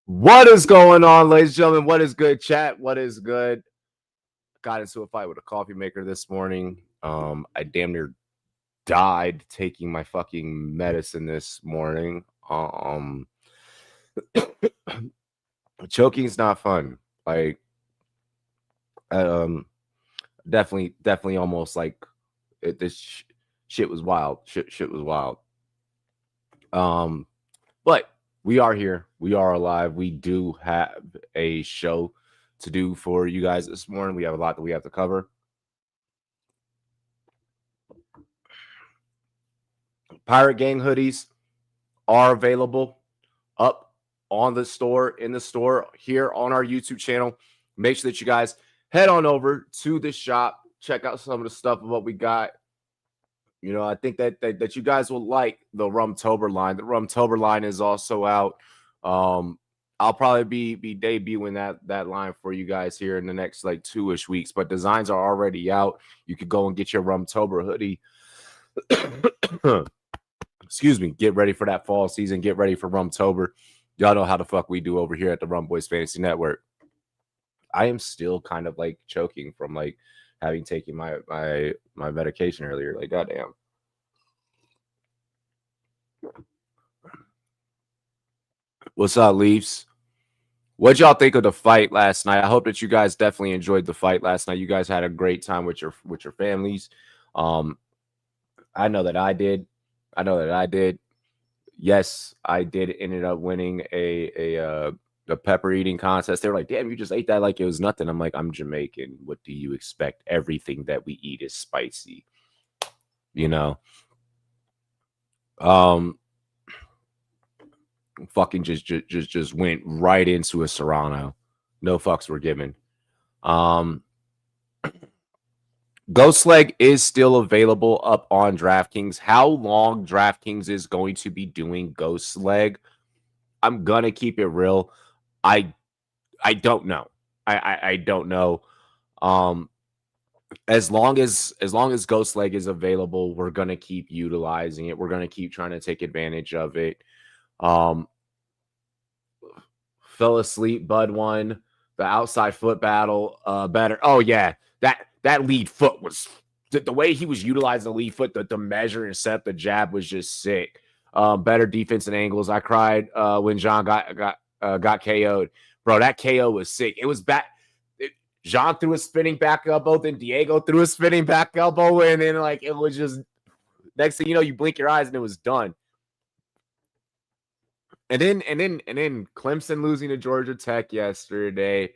What is going on, ladies and gentlemen? What is good, chat? What is good? Got into a fight with a coffee maker this morning. I damn near died taking my fucking medicine this morning. Choking's not fun. Like, definitely almost like this shit was wild. Shit was wild. But we are here. We are alive. We do have a show to do for you guys this morning. We have a lot that we have to cover. Pirate Gang hoodies are available up on the store, in the store here on our YouTube channel. Make sure that you guys head on over to the shop. Check out some of the stuff of what we got. You know, I think that you guys will like the Rumtober line. The Rumtober line is also out. I'll probably be debuting that line for you guys here in the next like 2-ish weeks. But designs are already out. You could go and get your Rumtober hoodie. Excuse me. Get ready for that fall season. Get ready for Rumtober. Y'all know how the fuck we do over here at the Rumboyz Fantasy Network. I am still kind of like choking from like having taken my medication earlier. Like, goddamn. What's up, Leafs? What'd y'all think of the fight last night? I hope that you guys definitely enjoyed the fight last night. You guys had a great time with your families. I know that I did. Yes, I did ended up winning a pepper eating contest. They were like, damn, you just ate that like it was nothing. I'm like, I'm Jamaican. What do you expect? Everything that we eat is spicy. You know? Fucking just went right into a Serrano. No fucks were given. Ghost Leg is still available up on DraftKings. How long DraftKings is going to be doing Ghost Leg, I'm gonna keep it real. I don't know. I don't know. As long as Ghost Leg is available, we're gonna keep utilizing it. We're gonna keep trying to take advantage of it. Fell asleep, Bud won the outside foot battle. Better. Oh yeah, that lead foot was the way he was utilizing the lead foot, the measure and set, the jab was just sick. Better defense and angles. I cried when John got KO'd. Bro, that KO was sick. It was back. John threw a spinning back elbow, then Diego threw a spinning back elbow, and then like it was just next thing you know, you blink your eyes and it was done. And then Clemson losing to Georgia Tech yesterday.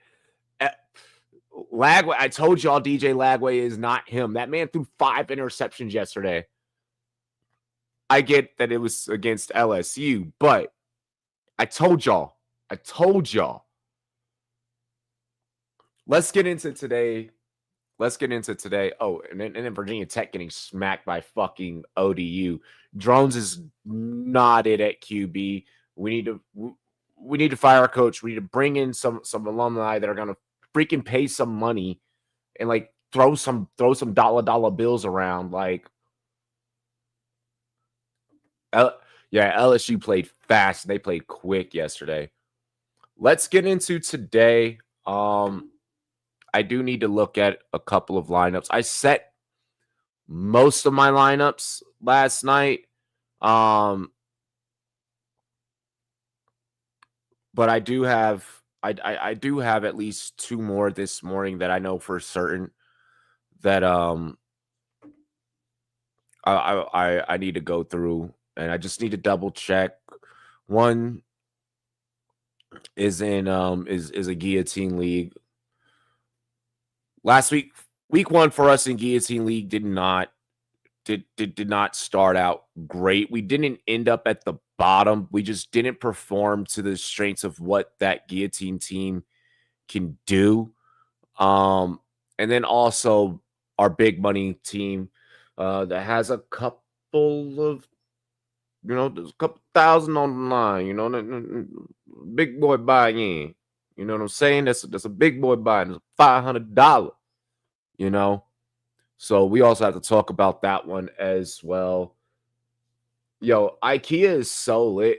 Lagway, I told y'all DJ Lagway is not him. That man threw 5 interceptions yesterday. I get that it was against LSU, but I told y'all. Let's get into today. Oh, and then Virginia Tech getting smacked by fucking ODU. Drones is not it at QB. We need to fire our coach. We need to bring in some alumni that are gonna freaking pay some money and like throw some dollar bills around. Like, LSU played fast. They played quick yesterday. Let's get into today. I do need to look at a couple of lineups. I set most of my lineups last night. but I do have I do have at least 2 more this morning that I know for certain that I need to go through, and I just need to double check. One is in is a guillotine league. Last week 1 for us in guillotine league did not start out great. We didn't end up at the bottom. We just didn't perform to the strengths of what that guillotine team can do. And then also our big money team that has a couple of, there's a couple thousand on the line, big boy buying in. You know what I'm saying? That's a big boy buying. It's $500, So we also have to talk about that one as well. Yo, IKEA is so lit.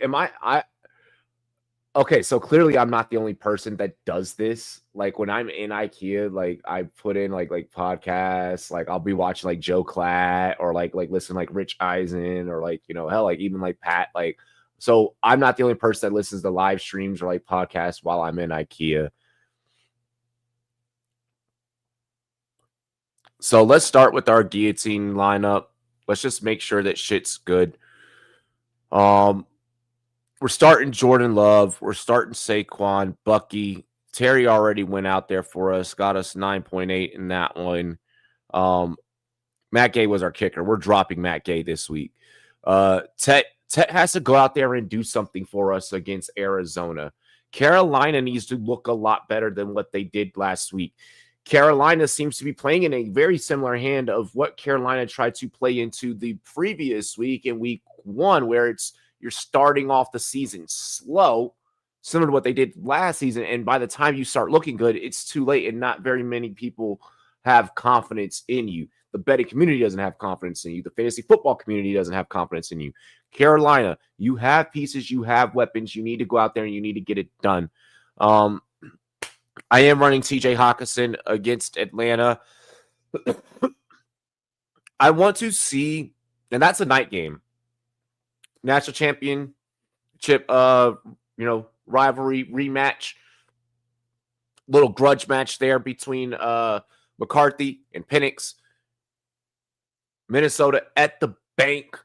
Okay, so clearly I'm not the only person that does this. Like when I'm in IKEA, like I put in like podcasts, like I'll be watching like Joe Klatt or like listen like Rich Eisen or like, hell, like even like Pat. Like, so I'm not the only person that listens to live streams or like podcasts while I'm in IKEA. So let's start with our guillotine lineup. Let's just make sure that shit's good. We're starting Jordan Love. We're starting Saquon, Bucky. Terry already went out there for us, got us 9.8 in that one. Matt Gay was our kicker. We're dropping Matt Gay this week. Tet has to go out there and do something for us against Arizona. Carolina needs to look a lot better than what they did last week. Carolina seems to be playing in a very similar hand of what Carolina tried to play into the previous week in week 1, where you're starting off the season slow, similar to what they did last season. And by the time you start looking good, it's too late. And not very many people have confidence in you. The betting community doesn't have confidence in you. The fantasy football community doesn't have confidence in you. Carolina, you have pieces, you have weapons. You need to go out there and you need to get it done. I am running TJ Hawkinson against Atlanta. I want to see, and that's a night game. National championship, rivalry rematch. Little grudge match there between McCarthy and Penix. Minnesota at the bank.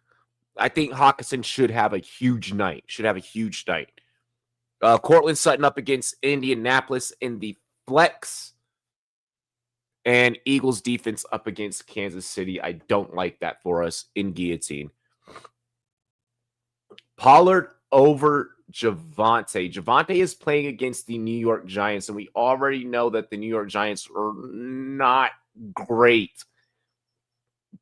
I think Hawkinson should have a huge night. Cortland Sutton up against Indianapolis in the flex. And Eagles defense up against Kansas City. I don't like that for us in guillotine. Pollard over Javonte. Javonte is playing against the New York Giants, and we already know that the New York Giants are not great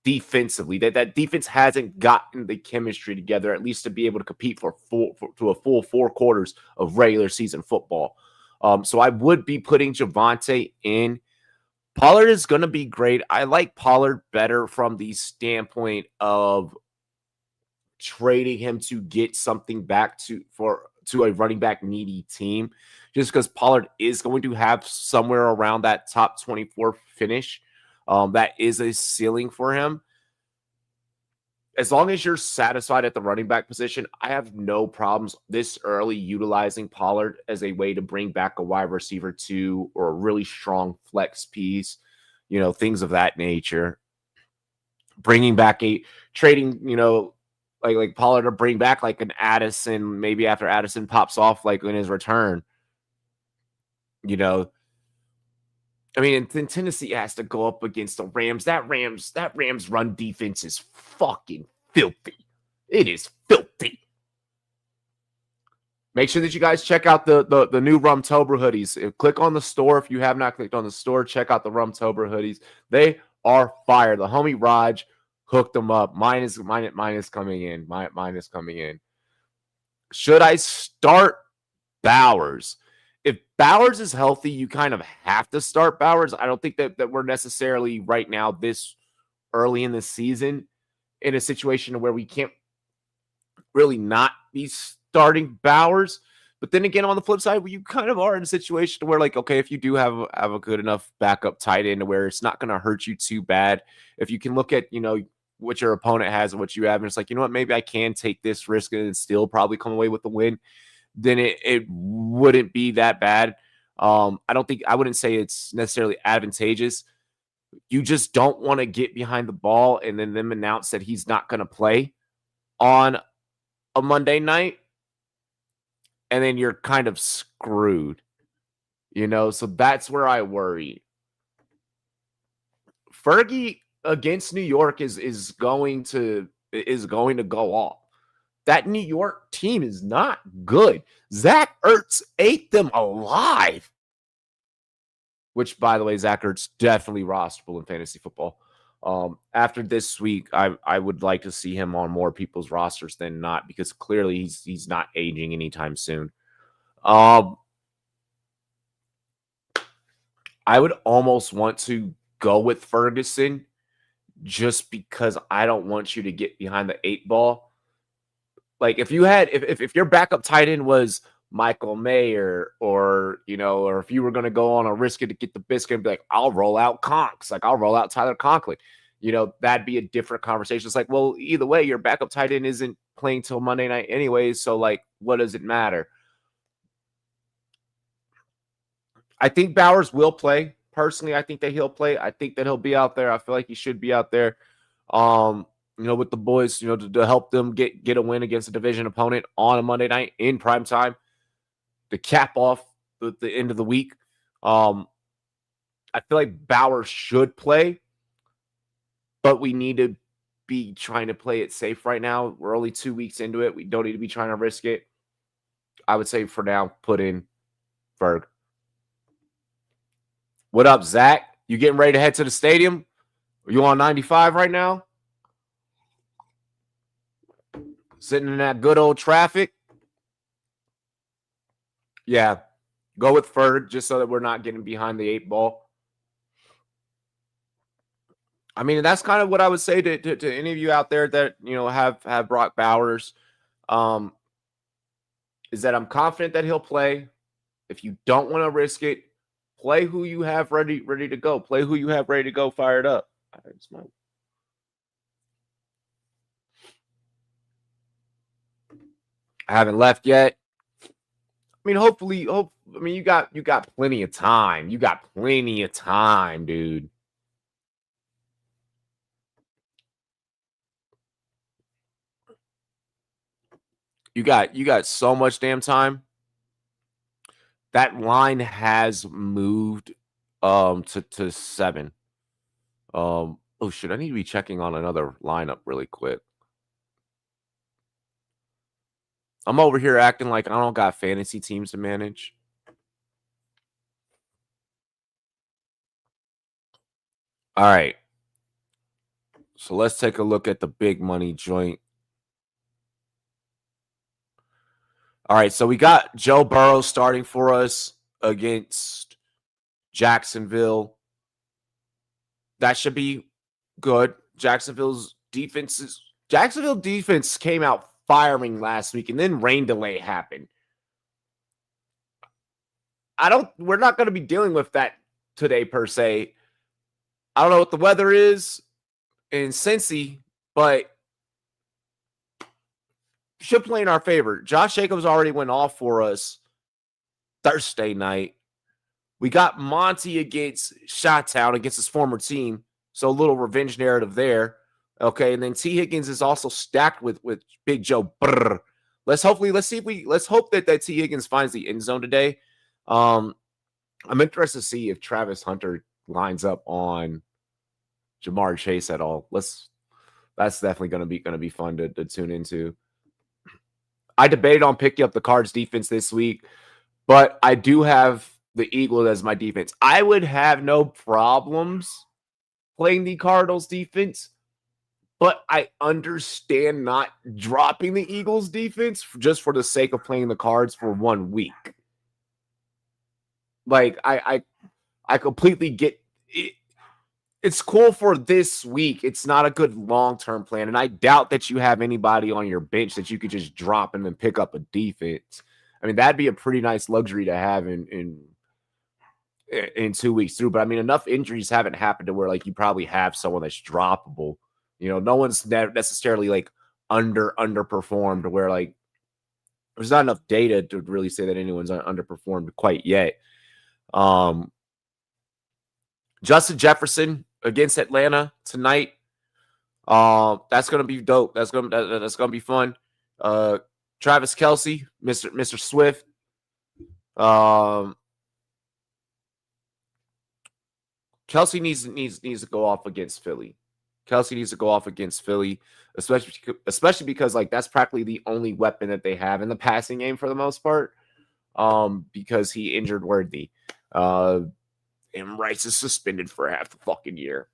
defensively. That defense hasn't gotten the chemistry together, at least to be able to compete for a full 4 quarters of regular season football. So I would be putting Javonte in. Pollard is going to be great. I like Pollard better from the standpoint of trading him to get something back to a running back needy team, just because Pollard is going to have somewhere around that top 24 finish. That is a ceiling for him. As long as you're satisfied at the running back position, I have no problems this early utilizing Pollard as a way to bring back a wide receiver 2 or a really strong flex piece, things of that nature. Bringing back trading, like Pollard to bring back like an Addison, maybe after Addison pops off, like in his return, I mean, and Tennessee has to go up against the Rams. That Rams run defense is fucking filthy. It is filthy. Make sure that you guys check out the new Rumtober hoodies. Click on the store. If you have not clicked on the store, check out the Rumtober hoodies. They are fire. The homie Raj hooked them up. Mine is coming in. Mine is coming in. Should I start Bowers? If Bowers is healthy, you kind of have to start Bowers. I don't think that we're necessarily right now this early in the season in a situation where we can't really not be starting Bowers. But then again, on the flip side, you kind of are in a situation where, like, okay, if you do have a good enough backup tight end where it's not going to hurt you too bad, if you can look at, what your opponent has and what you have, and it's like, you know what, maybe I can take this risk and still probably come away with the win. then it wouldn't be that bad. I wouldn't say it's necessarily advantageous. You just don't want to get behind the ball and then them announce that he's not going to play on a Monday night, and then you're kind of screwed, So that's where I worry. Fergie against New York is going to go off. That New York team is not good. Zach Ertz ate them alive. Which, by the way, Zach Ertz definitely rosterable in fantasy football. After this week, I would like to see him on more people's rosters than not, because clearly he's not aging anytime soon. I would almost want to go with Ferguson just because I don't want you to get behind the 8 ball. Like if your backup tight end was Michael Mayer, or if you were going to go on a risk it to get the biscuit and be like, I'll roll out Conks, like I'll roll out Tyler Conklin, that'd be a different conversation. It's like, well, either way, your backup tight end isn't playing till Monday night anyways, so like, what does it matter? I think Bowers will play. Personally, I think that he'll play. I think that he'll be out there. I feel like he should be out there. With the boys, to help them get a win against a division opponent on a Monday night in prime time, to cap off the end of the week. I feel like Bowers should play, but we need to be trying to play it safe right now. We're only 2 weeks into it. We don't need to be trying to risk it. I would say for now, put in Ferg. What up, Zach? You getting ready to head to the stadium? Are you on 95 right now? Sitting in that good old traffic? Yeah. Go with Ferg just so that we're not getting behind the 8 ball. I mean, that's kind of what I would say to any of you out there that, have Brock Bowers. Is that I'm confident that he'll play. If you don't want to risk it, play who you have ready to go. Play who you have ready to go, fired up. I haven't left yet. I mean, hopefully, you got plenty of time. You got plenty of time, dude. You got so much damn time. That line has moved to 7. Oh shit, I need to be checking on another lineup really quick. I'm over here acting like I don't got fantasy teams to manage. All right. So let's take a look at the big money joint. All right, so we got Joe Burrow starting for us against Jacksonville. That should be good. Jacksonville defense came out firing last week, and then rain delay happened. We're not going to be dealing with that today per se. I don't know what the weather is in Cincy, but should play in our favor. Josh Jacobs already went off for us Thursday night. We got Monty against Chi-Town, against his former team. So a little revenge narrative there. Okay, and then T. Higgins is also stacked with Big Joe. Brr. Let's hope that T. Higgins finds the end zone today. I'm interested to see if Travis Hunter lines up on Jamar Chase at all. That's definitely going to be fun to tune into. I debated on picking up the Cards defense this week, but I do have the Eagles as my defense. I would have no problems playing the Cardinals defense, but I understand not dropping the Eagles defense just for the sake of playing the Cards for 1 week. Like I completely get it. It's cool for this week. It's not a good long-term plan. And I doubt that you have anybody on your bench that you could just drop and then pick up a defense. I mean, that'd be a pretty nice luxury to have in 2 weeks through. But I mean, enough injuries haven't happened to where like you probably have someone that's droppable. No one's necessarily like underperformed where like there's not enough data to really say that anyone's underperformed quite yet. Justin Jefferson against Atlanta tonight. That's gonna be dope. That's gonna be fun. Travis Kelce, Mr. Swift. Kelce needs to go off against Philly. Kelce needs to go off against Philly, especially because like that's practically the only weapon that they have in the passing game for the most part. Because he injured Worthy. And Rice is suspended for half the fucking year.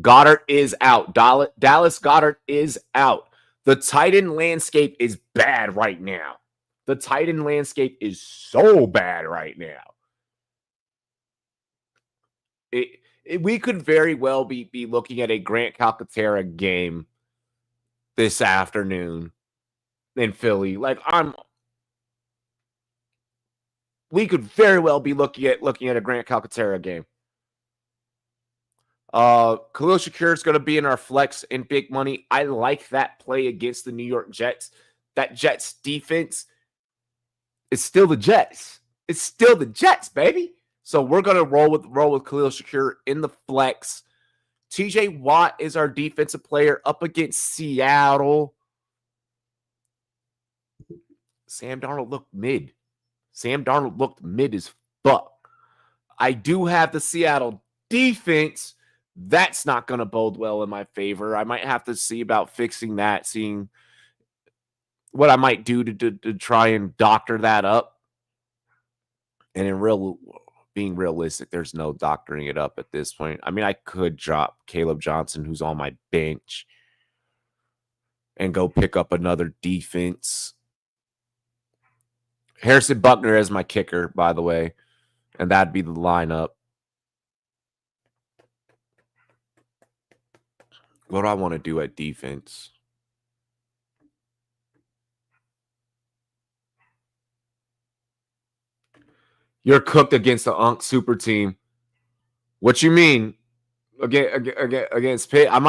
Goddard is out. Dallas Goddard is out. The tight end landscape is bad right now. The tight end landscape is so bad right now. We could very well be looking at a Grant Calcaterra game this afternoon in Philly. Like we could very well be looking at a Grant Calcaterra game. Khalil Shakir is going to be in our flex in big money. I like that play against the New York Jets. That Jets defense is still the Jets. It's still the Jets, baby. So we're going to roll with Khalil Shakir in the flex. TJ Watt is our defensive player up against Seattle. Sam Darnold looked mid. Sam Darnold looked mid as fuck. I do have the Seattle defense. That's not going to bode well in my favor. I might have to see about fixing that, seeing what I might do to try and doctor that up. And being realistic, there's no doctoring it up at this point. I mean, I could drop Caleb Johnson, who's on my bench, and go pick up another defense. Harrison Buckner as my kicker, by the way, and that'd be the lineup. What do I want to do at defense? You're cooked against the Unk super team. What you mean? Against Pitt? I'm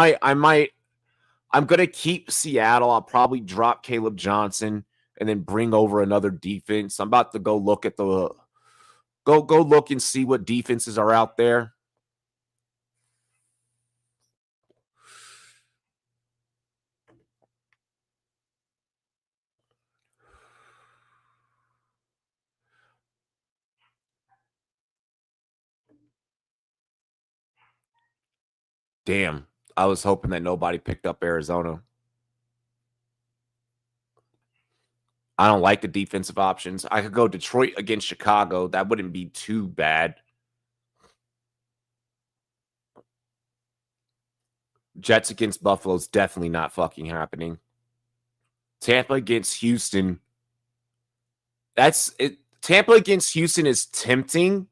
gonna keep Seattle. I'll probably drop Caleb Johnson and then bring over another defense. I'm about to go look at go look and see what defenses are out there. Damn. I was hoping that nobody picked up Arizona. I don't like the defensive options. I could go Detroit against Chicago. That wouldn't be too bad. Jets against Buffalo is definitely not fucking happening. Tampa against Houston. That's it. Tampa against Houston is tempting.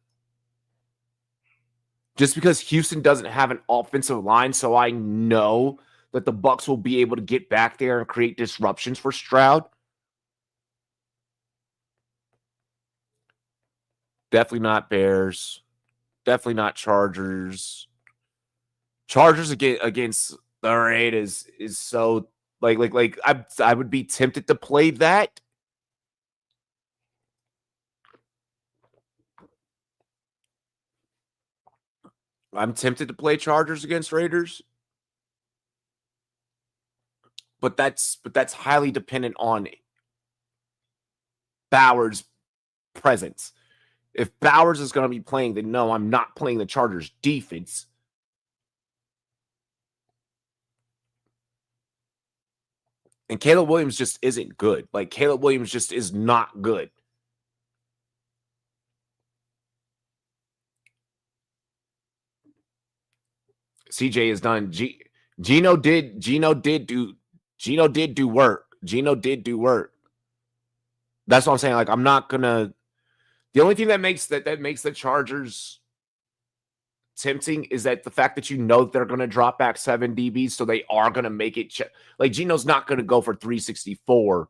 Just because Houston doesn't have an offensive line, so I know that the Bucs will be able to get back there and create disruptions for Stroud. Definitely not Bears. Definitely not Chargers. Chargers against the Raiders is so like I would be tempted to play that. I'm tempted to play Chargers against Raiders. But that's highly dependent on Bowers' presence. If Bowers is going to be playing, then no, I'm not playing the Chargers defense. And Caleb Williams just isn't good. Like, Caleb Williams just is not good. CJ is done. Gino did do work. Gino did do work. That's what I'm saying. Like, I'm not gonna. The only thing that makes the Chargers tempting is that the fact that you know they're going to drop back 7 DBs, so they are going to make it. Like, Gino's not going to go for 364.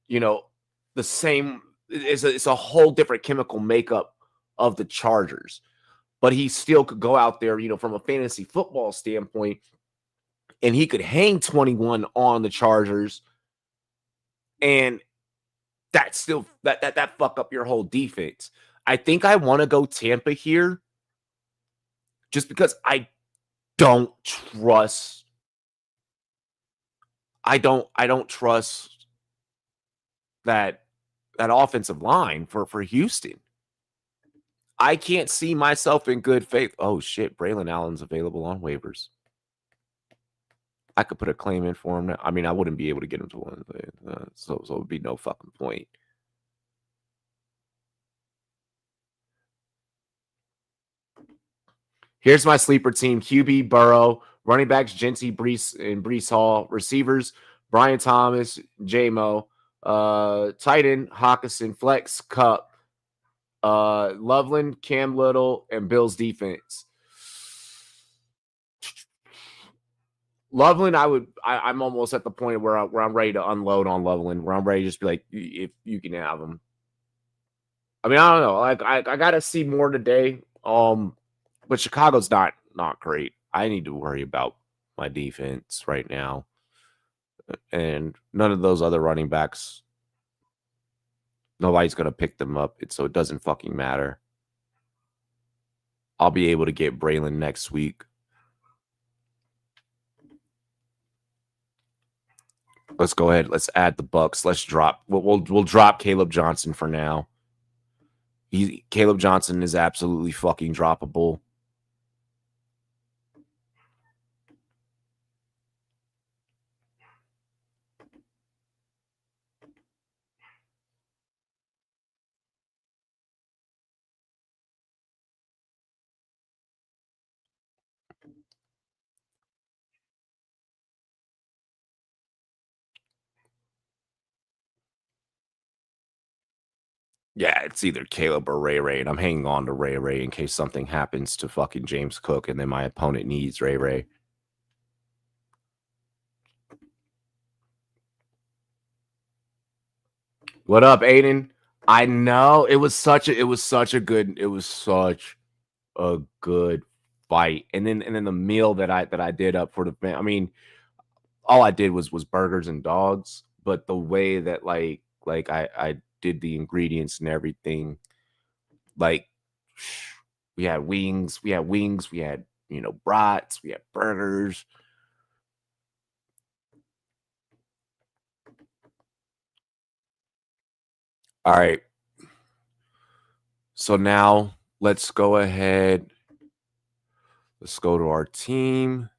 You know, the same. It's a whole different chemical makeup of the Chargers, but he still could go out there, you know, from a fantasy football standpoint, and he could hang 21 on the Chargers And that still that fuck up your whole defense. I think I want to go Tampa here just because I don't trust I don't trust that offensive line for Houston. I can't see myself in good faith. Oh shit, Braylon Allen's available on waivers. I could put a claim in for him now. I mean, I wouldn't be able to get him to one, so it would be no fucking point. Here's my sleeper team: QB Burrow, running backs Genty, Brees Hall, receivers Brian Thomas, J-Mo, tight end Hawkinson, flex Cup, Loveland, Cam Little, and Bills defense. Loveland, I'm almost at the point where I'm ready to unload on Loveland, where I'm ready to just be like, if you can have him. I mean, I don't know. Like I gotta see more today. But Chicago's not great. I need to worry about my defense right now. And none of those other running backs, nobody's going to pick them up. So it doesn't fucking matter. I'll be able to get Braylon next week. Let's go ahead. Let's add the Bucks. Let's drop. We'll drop Caleb Johnson for now. Caleb Johnson is absolutely fucking droppable. Yeah, it's either Caleb or Ray, and I'm hanging on to Ray in case something happens to fucking James Cook, and then my opponent needs Ray. What up, Aiden? I know it was such a good fight, and then the meal that I did up for the fan. I mean, all I did was burgers and dogs, but the way that like I did the ingredients and everything, like we had wings, we had brats, we had burgers. All right. So now let's go ahead. Let's go to our team.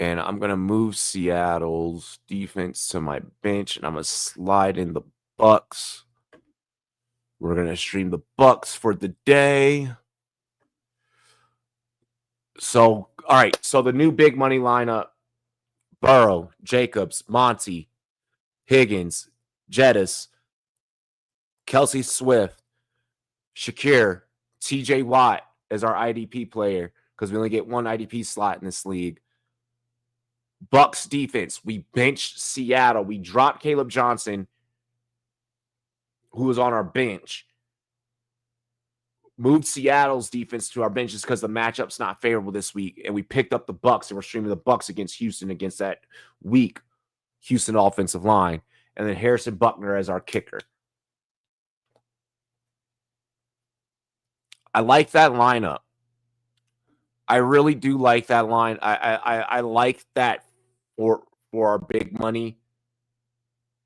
And I'm going to move Seattle's defense to my bench, and I'm going to slide in the Bucks. We're going to stream the Bucks for the day. So, all right. So the new big money lineup: Burrow, Jacobs, Monty, Higgins, Jettis, Kelsey Swift, Shakir, TJ Watt as our IDP player, because we only get one IDP slot in this league. Bucks defense, we benched Seattle. We dropped Caleb Johnson, who was on our bench. Moved Seattle's defense to our benches because the matchup's not favorable this week. And we picked up the Bucks, and we're streaming the Bucks against Houston, against that weak Houston offensive line. And then Harrison Buckner as our kicker. I like that lineup. I really do like that line. I like that for our big money.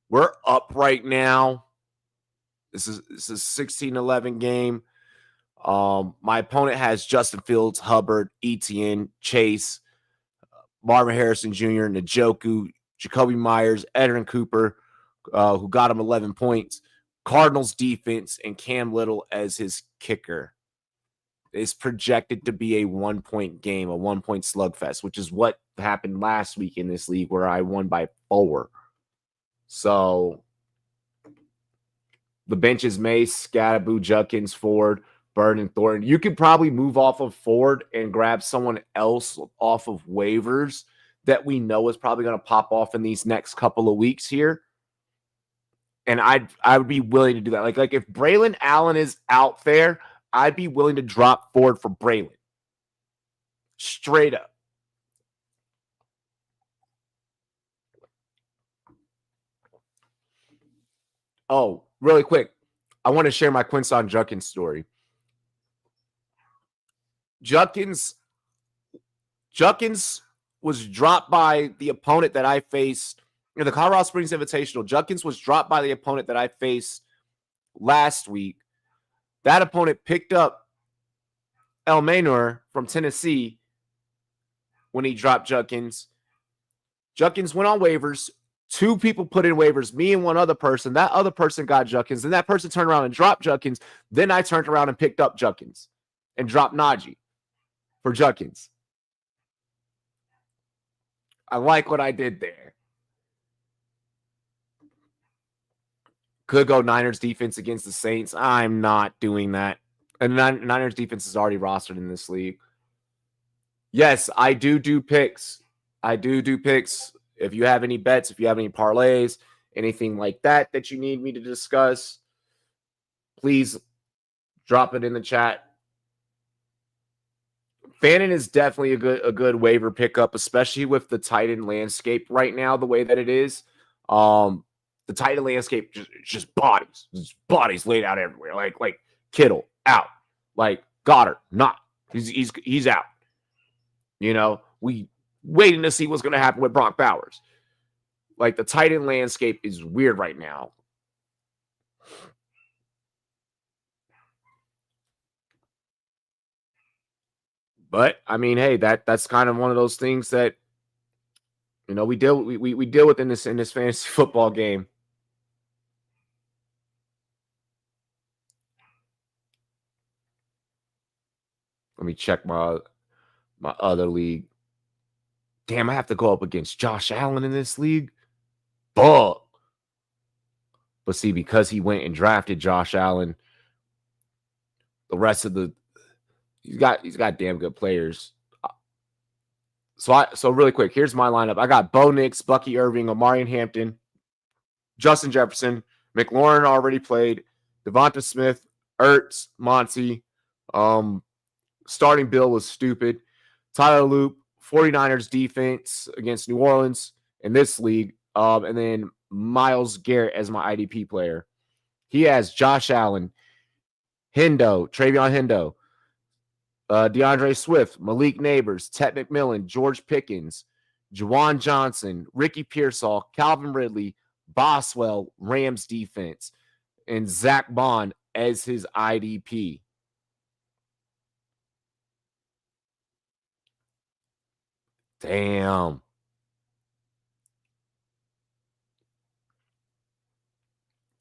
We're up right now. This is 16-11 game. My opponent has Justin Fields, Hubbard, Etienne, Chase, Marvin Harrison Jr., Njoku, Jacoby Myers, Edrin Cooper, who got him 11 points. Cardinals defense and Cam Little as his kicker. Is projected to be a 1-point game, a 1-point slugfest, which is what happened last week in this league where I won by 4. So the bench is Mace, Scattaboo, Judkins, Ford, Bird, and Thornton. You could probably move off of Ford and grab someone else off of waivers that we know is probably going to pop off in these next couple of weeks here. And I would be willing to do that. Like if Braylon Allen is out there, I'd be willing to drop Ford for Braylon. Straight up. Oh, really quick. I want to share my Quinson Judkins story. Judkins was dropped by the opponent that I faced in the Colorado Springs Invitational. Judkins was dropped by the opponent that I faced last week. That opponent picked up El Maynor from Tennessee when he dropped Judkins. Judkins went on waivers. 2 people put in waivers, me and one other person. That other person got Judkins. Then that person turned around and dropped Judkins. Then I turned around and picked up Judkins and dropped Najee for Judkins. I like what I did there. Could go Niners defense against the Saints. I'm not doing that. And Niners defense is already rostered in this league. Yes, I do picks. I do picks. If you have any bets, if you have any parlays, anything like that that you need me to discuss, please drop it in the chat. Fannin is definitely a good waiver pickup, especially with the tight end landscape right now, the way that it is. The tight end landscape just bodies laid out everywhere. Like Kittle out, like Goddard not. He's out. You know, we waiting to see what's going to happen with Brock Bowers. Like the tight end landscape is weird right now. But I mean, hey, that's kind of one of those things that we deal with in this fantasy football game. Let me check my other league. Damn, I have to go up against Josh Allen in this league. Fuck. But see, because he went and drafted Josh Allen, the rest of he's got damn good players. So really quick, here's my lineup. I got Bo Nix, Bucky Irving, Omarion Hampton, Justin Jefferson, McLaurin already played, Devonta Smith, Ertz, Monty. Starting Bill was stupid. Tyler Loop, 49ers defense against New Orleans in this league. And then Myles Garrett as my IDP player. He has Josh Allen, Travion Hendo, DeAndre Swift, Malik Neighbors, Ted McMillan, George Pickens, Juwan Johnson, Ricky Pearsall, Calvin Ridley, Boswell, Rams defense, and Zach Bond as his IDP. Damn.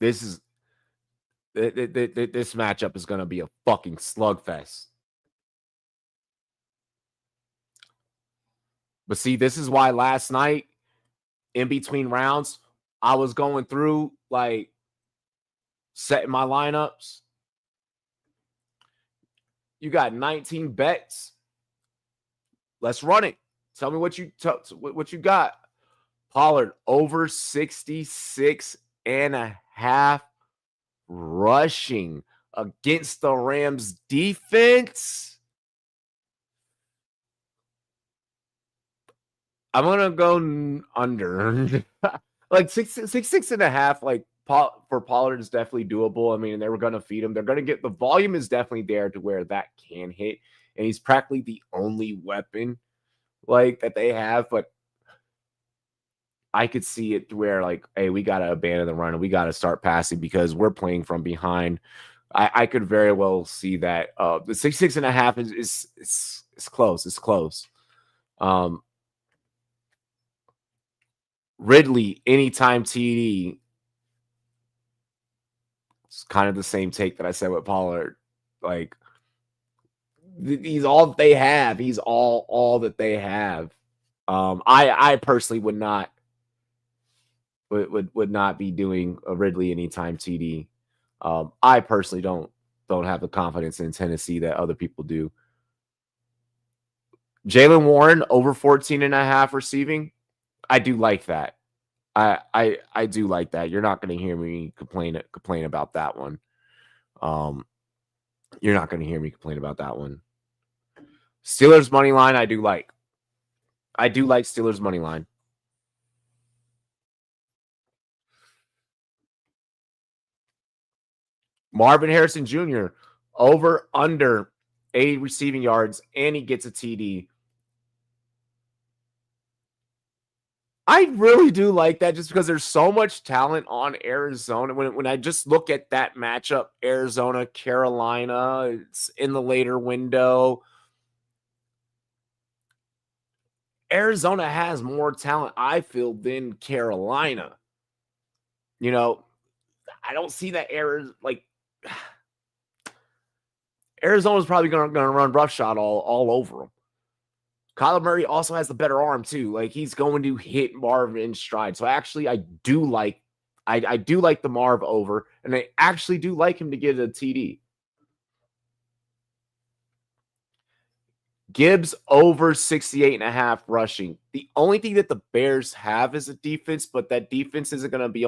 This matchup is going to be a fucking slugfest. But see, this is why last night, in between rounds, I was going through, like, setting my lineups. You got 19 bets. Let's run it. Tell me what you got. Pollard over 66.5 rushing against the Rams defense. I'm gonna go under. Like 66.5. Like for Pollard is definitely doable. I mean, they were gonna feed him. They're gonna get the volume is definitely there to where that can hit, and he's practically the only weapon like that they have. But I could see it to where, like, hey, we gotta abandon the run and we gotta start passing because we're playing from behind. I could very well see that. The 66.5 is close. It's close. Ridley, anytime TD. It's kind of the same take that I said with Pollard. Like, he's all that they have. He's all that they have. I personally would not be doing a Ridley anytime TD. I personally don't have the confidence in Tennessee that other people do. Jaylen Warren over 14.5 receiving. I do like that. I do like that. You're not going to hear me complain about that one. You're not going to hear me complain about that one. Steelers money line, I do like. I do like Steelers money line. Marvin Harrison Jr. over under 80 receiving yards, and he gets a TD. I really do like that just because there's so much talent on Arizona. When I just look at that matchup, Arizona, Carolina, it's in the later window. Arizona has more talent, I feel, than Carolina. You know, I don't see that Arizona's probably going to run roughshod all over them. Kyler Murray also has the better arm too. Like, he's going to hit Marv in stride. So actually, I do like the Marv over, and I actually do like him to get a TD. Gibbs over 68.5 rushing. The only thing that the Bears have is a defense, but that defense isn't going to be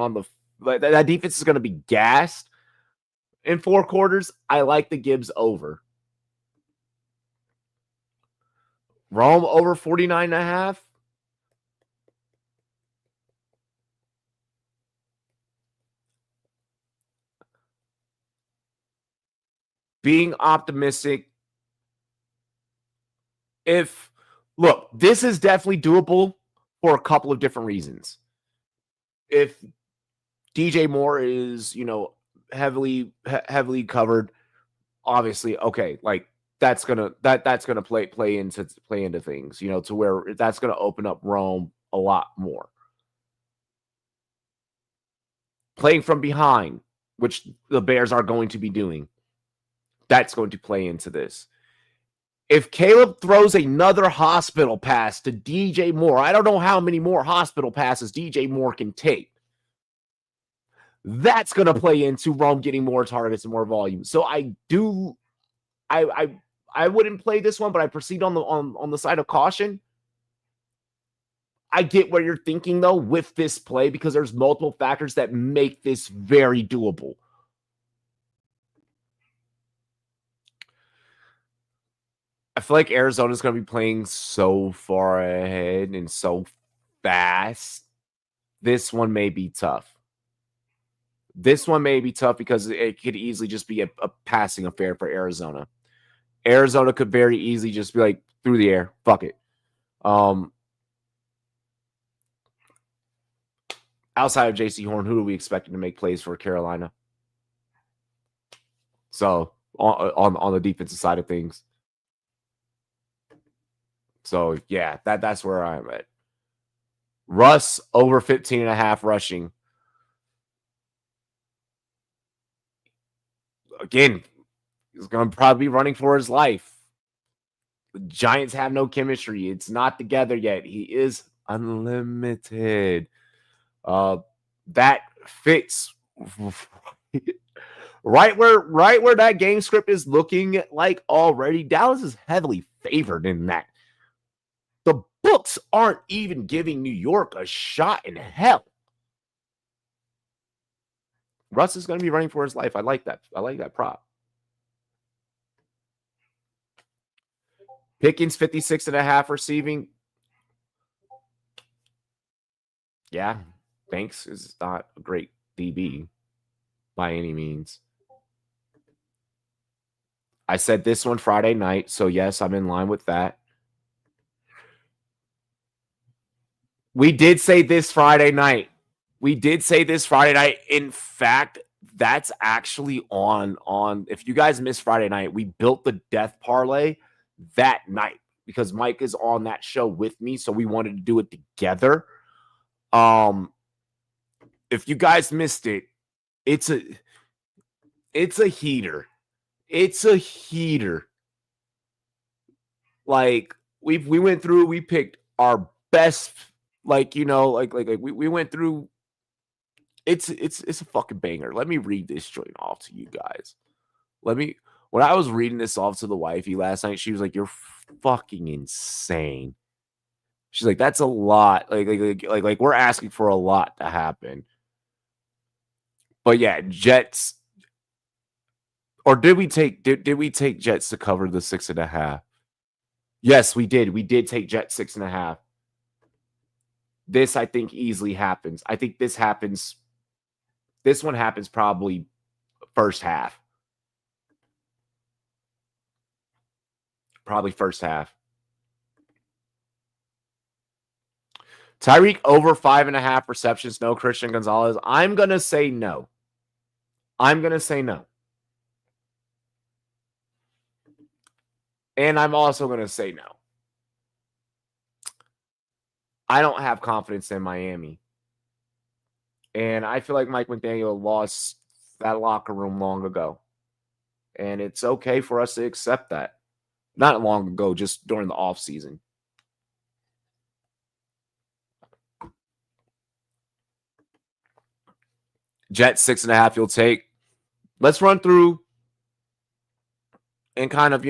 that defense is going to be gassed in 4 quarters. I like the Gibbs over. Rome over 49.5. Being optimistic. Look, this is definitely doable for a couple of different reasons. If DJ Moore is, heavily covered, obviously, okay, like that's gonna play into things, to where that's gonna open up Rome a lot more. Playing from behind, which the Bears are going to be doing, that's going to play into this. If Caleb throws another hospital pass to DJ Moore, I don't know how many more hospital passes DJ Moore can take. That's going to play into Rome getting more targets and more volume. So I wouldn't play this one, but I proceed on the side of caution. I get what you're thinking, though, with this play, because there's multiple factors that make this very doable. I feel like Arizona's going to be playing so far ahead and so fast. This one may be tough. Because it could easily just be a passing affair for Arizona. Arizona could very easily just be like, through the air, fuck it. Outside of JC Horn, who are we expecting to make plays for Carolina? So on the defensive side of things. So yeah, that's where I'm at. Russ over 15.5 rushing. Again, he's going to probably be running for his life. The Giants have no chemistry. It's not together yet. He is unlimited. That fits right where that game script is looking like already. Dallas is heavily favored in that. The books aren't even giving New York a shot in hell. Russ is going to be running for his life. I like that. I like that prop. Pickens 56.5 receiving. Yeah, Banks is not a great DB by any means. I said this one Friday night, so yes, I'm in line with that. We did say this Friday night. In fact, that's actually on. If you guys missed Friday night, we built the death parlay that night because Mike is on that show with me, so we wanted to do it together. If you guys missed it, it's a heater. It's a heater. Like we went through, we picked our best, we went through. It's a fucking banger. Let me read this joint off to you guys. When I was reading this off to the wifey last night, she was like, "You're fucking insane." She's like, "That's a lot. Like we're asking for a lot to happen." But yeah, Jets. Or did we take Jets to cover the 6.5? Yes, we did. We did take Jets 6.5. This, I think, easily happens. I think this happens. This one happens probably first half. Probably first half. Tyreek over 5.5 receptions. No Christian Gonzalez. I'm going to say no. I'm going to say no. And I'm also going to say no. I don't have confidence in Miami. And I feel like Mike McDaniel lost that locker room long ago. And it's okay for us to accept that. Not long ago, just during the offseason. Jets 6.5 you'll take. Let's run through and kind of,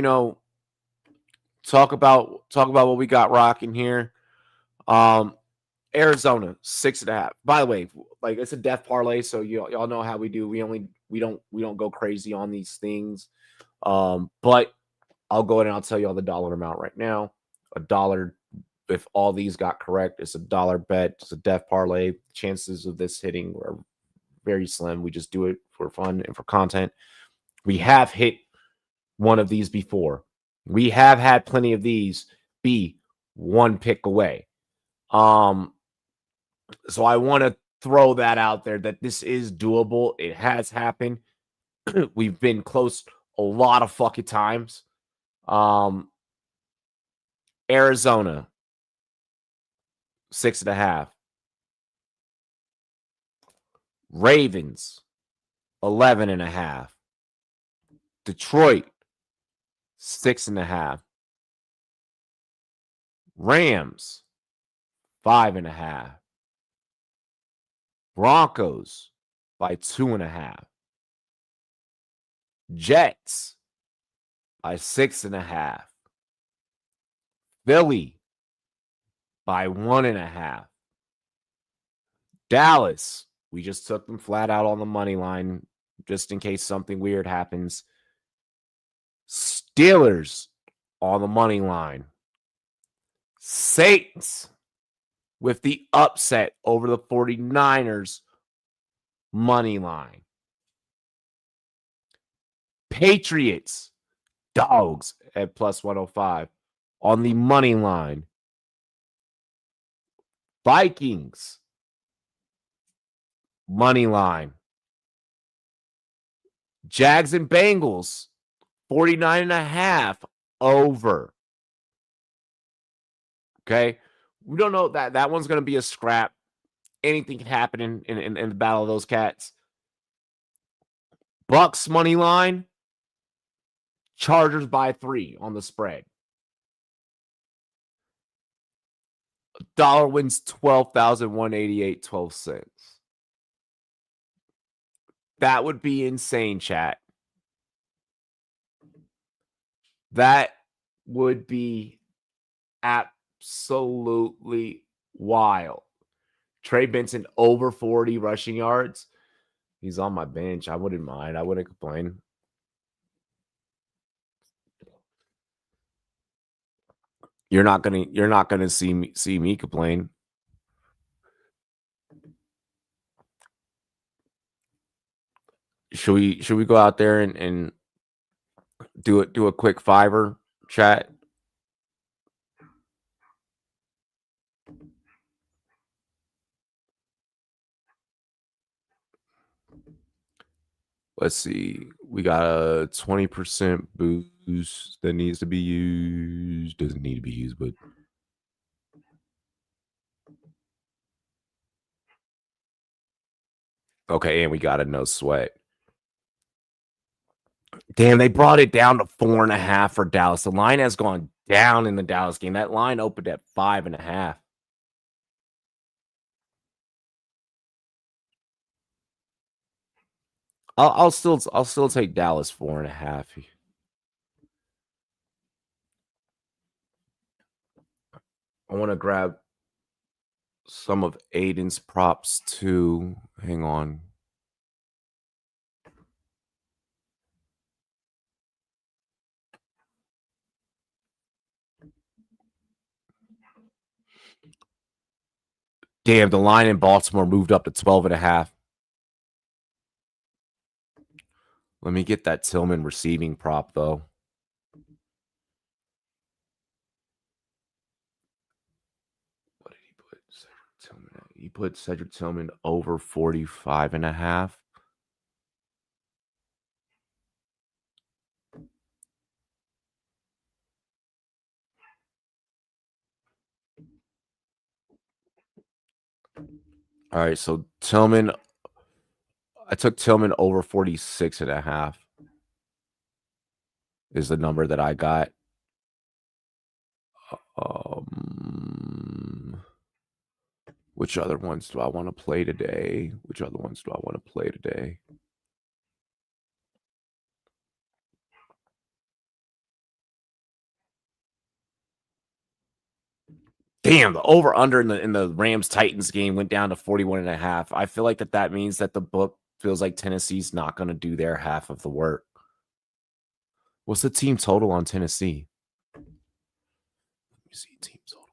talk about what we got rocking here. Arizona 6.5. By the way, like it's a death parlay, so y'all know how we do. We don't go crazy on these things. But I'll go ahead and I'll tell you all the dollar amount right now. $1 if all these got correct. It's $1 bet. It's a death parlay. Chances of this hitting are very slim. We just do it for fun and for content. We have hit one of these before. We have had plenty of these be one pick away. So I want to throw that out there that this is doable. It has happened. We've been close a lot of fucking times. Arizona 6.5. Ravens 11.5. Detroit 6.5. Rams 5.5. Broncos by 2.5. Jets by 6.5. Philly by 1.5. Dallas, we just took them flat out on the money line just in case something weird happens. Steelers on the money line. Saints with the upset over the 49ers money line. Patriots, dogs at plus 105 on the money line. Vikings, money line. Jags and Bengals, 49.5 over. Okay. We don't know that one's going to be a scrap. Anything can happen in the battle of those cats. Bucks money line. Chargers by 3 on the spread. Dollar wins 12,188 cents. That would be insane, chat. That would be absolutely wild. Trey Benson over 40 rushing yards. He's on my bench. I wouldn't mind. I wouldn't complain. You're not gonna see me complain. Should we go out there and do a quick fiver chat? Let's see. We got a 20% boost that needs to be used. Doesn't need to be used, but okay, and we got a no sweat. Damn, they brought it down to 4.5 for Dallas. The line has gone down in the Dallas game. That line opened at 5.5. I'll still take Dallas 4.5. I want to grab some of Aiden's props too. Hang on. Damn, the line in Baltimore moved up to 12.5. Let me get that Tillman receiving prop, though. What did he put? Cedric Tillman at? He put Cedric Tillman over 45.5. All right, so Tillman, I took Tillman over 46.5 is the number that I got. Which other ones do I want to play today? Damn, the over under in the Rams Titans game went down to 41.5. I feel like that means that the book feels like Tennessee's not going to do their half of the work. What's the team total on Tennessee? Let me see. Team total.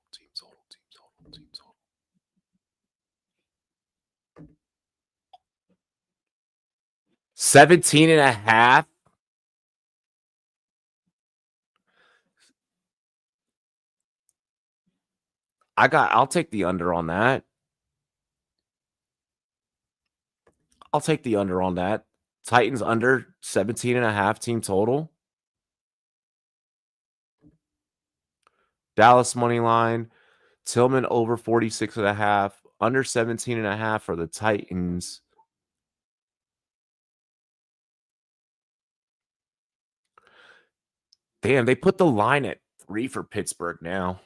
17.5. I'll take the under on that. I'll take the under on that. Titans under 17.5 team total. Dallas money line. Tillman over 46.5. Under 17.5 for the Titans. Damn, they put the line at 3 for Pittsburgh now.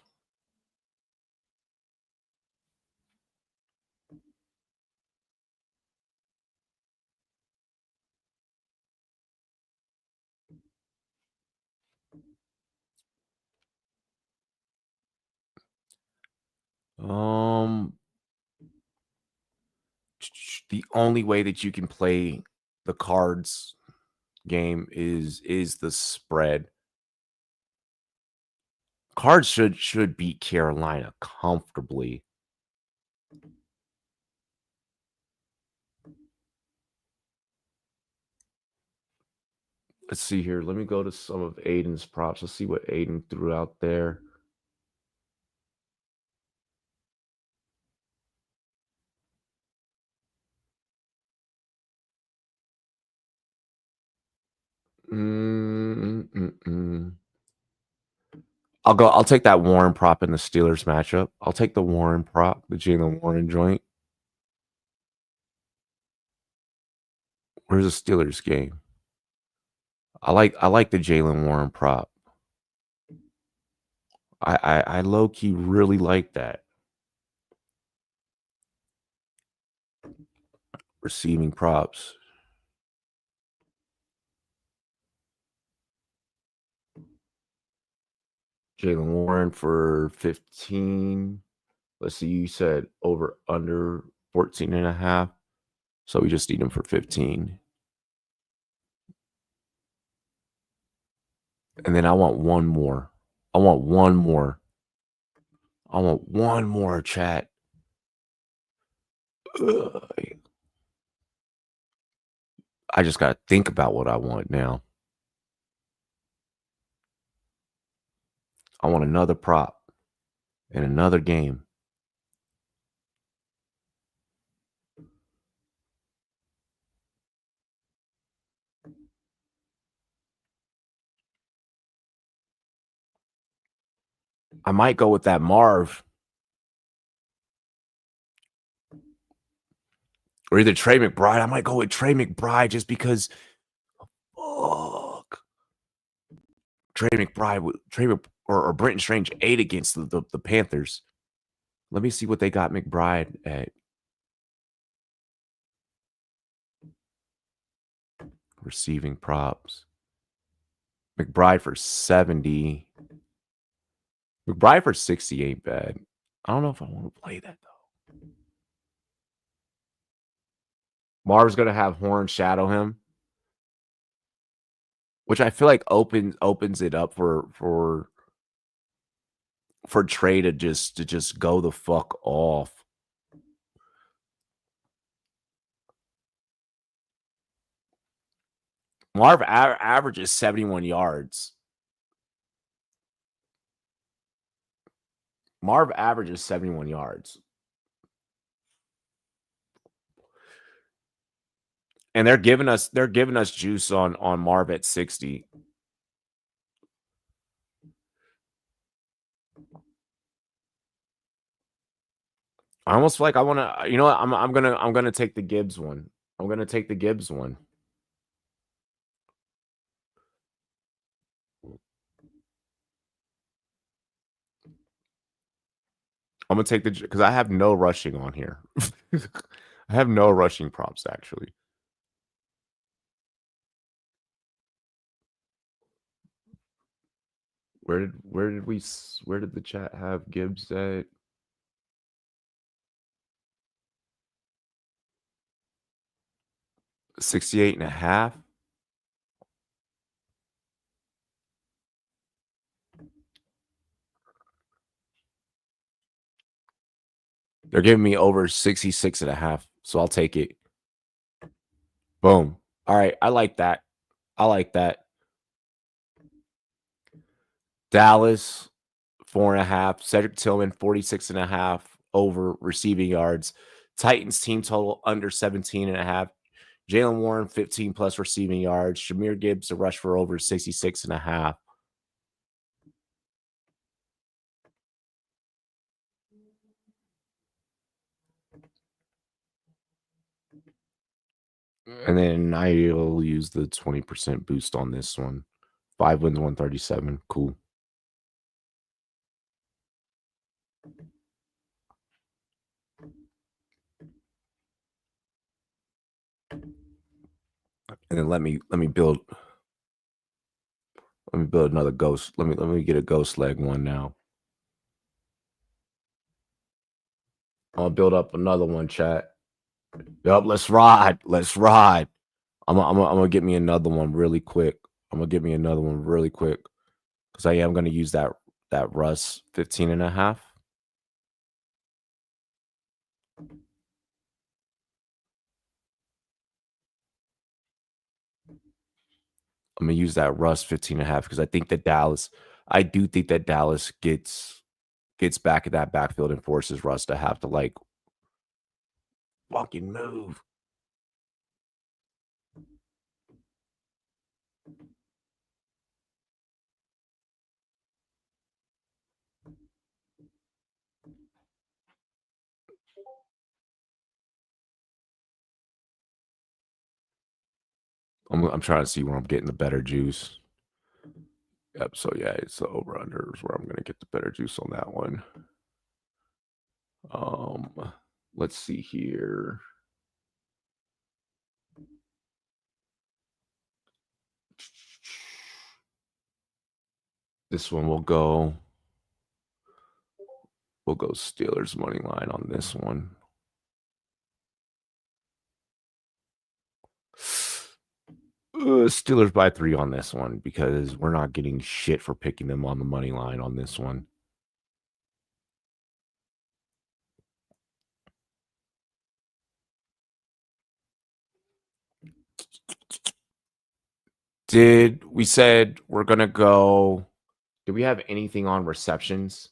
The only way that you can play the Cards game is the spread. Cards should beat Carolina comfortably. Let's see here. Let me go to some of Aiden's props. Let's see what Aiden threw out there. I'll take that Warren prop in the Steelers matchup. I'll take the Warren prop, the Jalen Warren joint. Where's the Steelers game? I like the Jalen Warren prop. I low key really like that. Receiving props. Jalen Warren for 15. Let's see, you said over under 14.5. So we just need him for 15. And then I want one more. I want one more, chat. Ugh. I just got to think about what I want now. I want another prop in another game. I might go with that Marv. Or either Trey McBride. I might go with Trey McBride just because. Fuck. Trey McBride, or Brenton Strange 8 against the Panthers. Let me see what they got McBride at. Receiving props. McBride for 70. McBride for 60 ain't bad. I don't know if I want to play that, though. Marv's going to have Horn shadow him, which I feel like opens it up for Trey to just go the fuck off. Marv averages 71 yards. Marv averages 71 yards. And they're giving us juice on Marv at 60. I almost feel like I want to, you know what? I'm gonna take the Gibbs one. I'm gonna take the Gibbs one. I'm gonna take the, because I have no rushing on here. I have no rushing props actually. Where did the chat have Gibbs at? $68.5. They're giving me over 66.5, so I'll take it. Boom. All right, I like that. I like that. Dallas 4.5. Cedric Tillman 46.5 over receiving yards. Titans team total under 17.5. Jalen Warren 15 plus receiving yards. Jahmyr Gibbs to rush for over 66.5. And then I will use the 20% boost on this one. 5 wins, 137. Cool. And then let me build another ghost. Let me get a ghost leg one now. I'll build up another one, chat. Yup, let's ride. Let's ride. I'm gonna get me another one really quick. Because I am gonna use that Russ 15.5. I'm gonna use that Russ 15.5 because I think that Dallas gets back at that backfield and forces Russ to have to like fucking move. I'm trying to see where I'm getting the better juice. Yep. So yeah, it's the over under is where I'm gonna get the better juice on that one. Let's see here. This one will go. We'll go Steelers money line on this one. Steelers by 3 on this one because we're not getting shit for picking them on the money line on this one. We said we're gonna go? Do we have anything on receptions?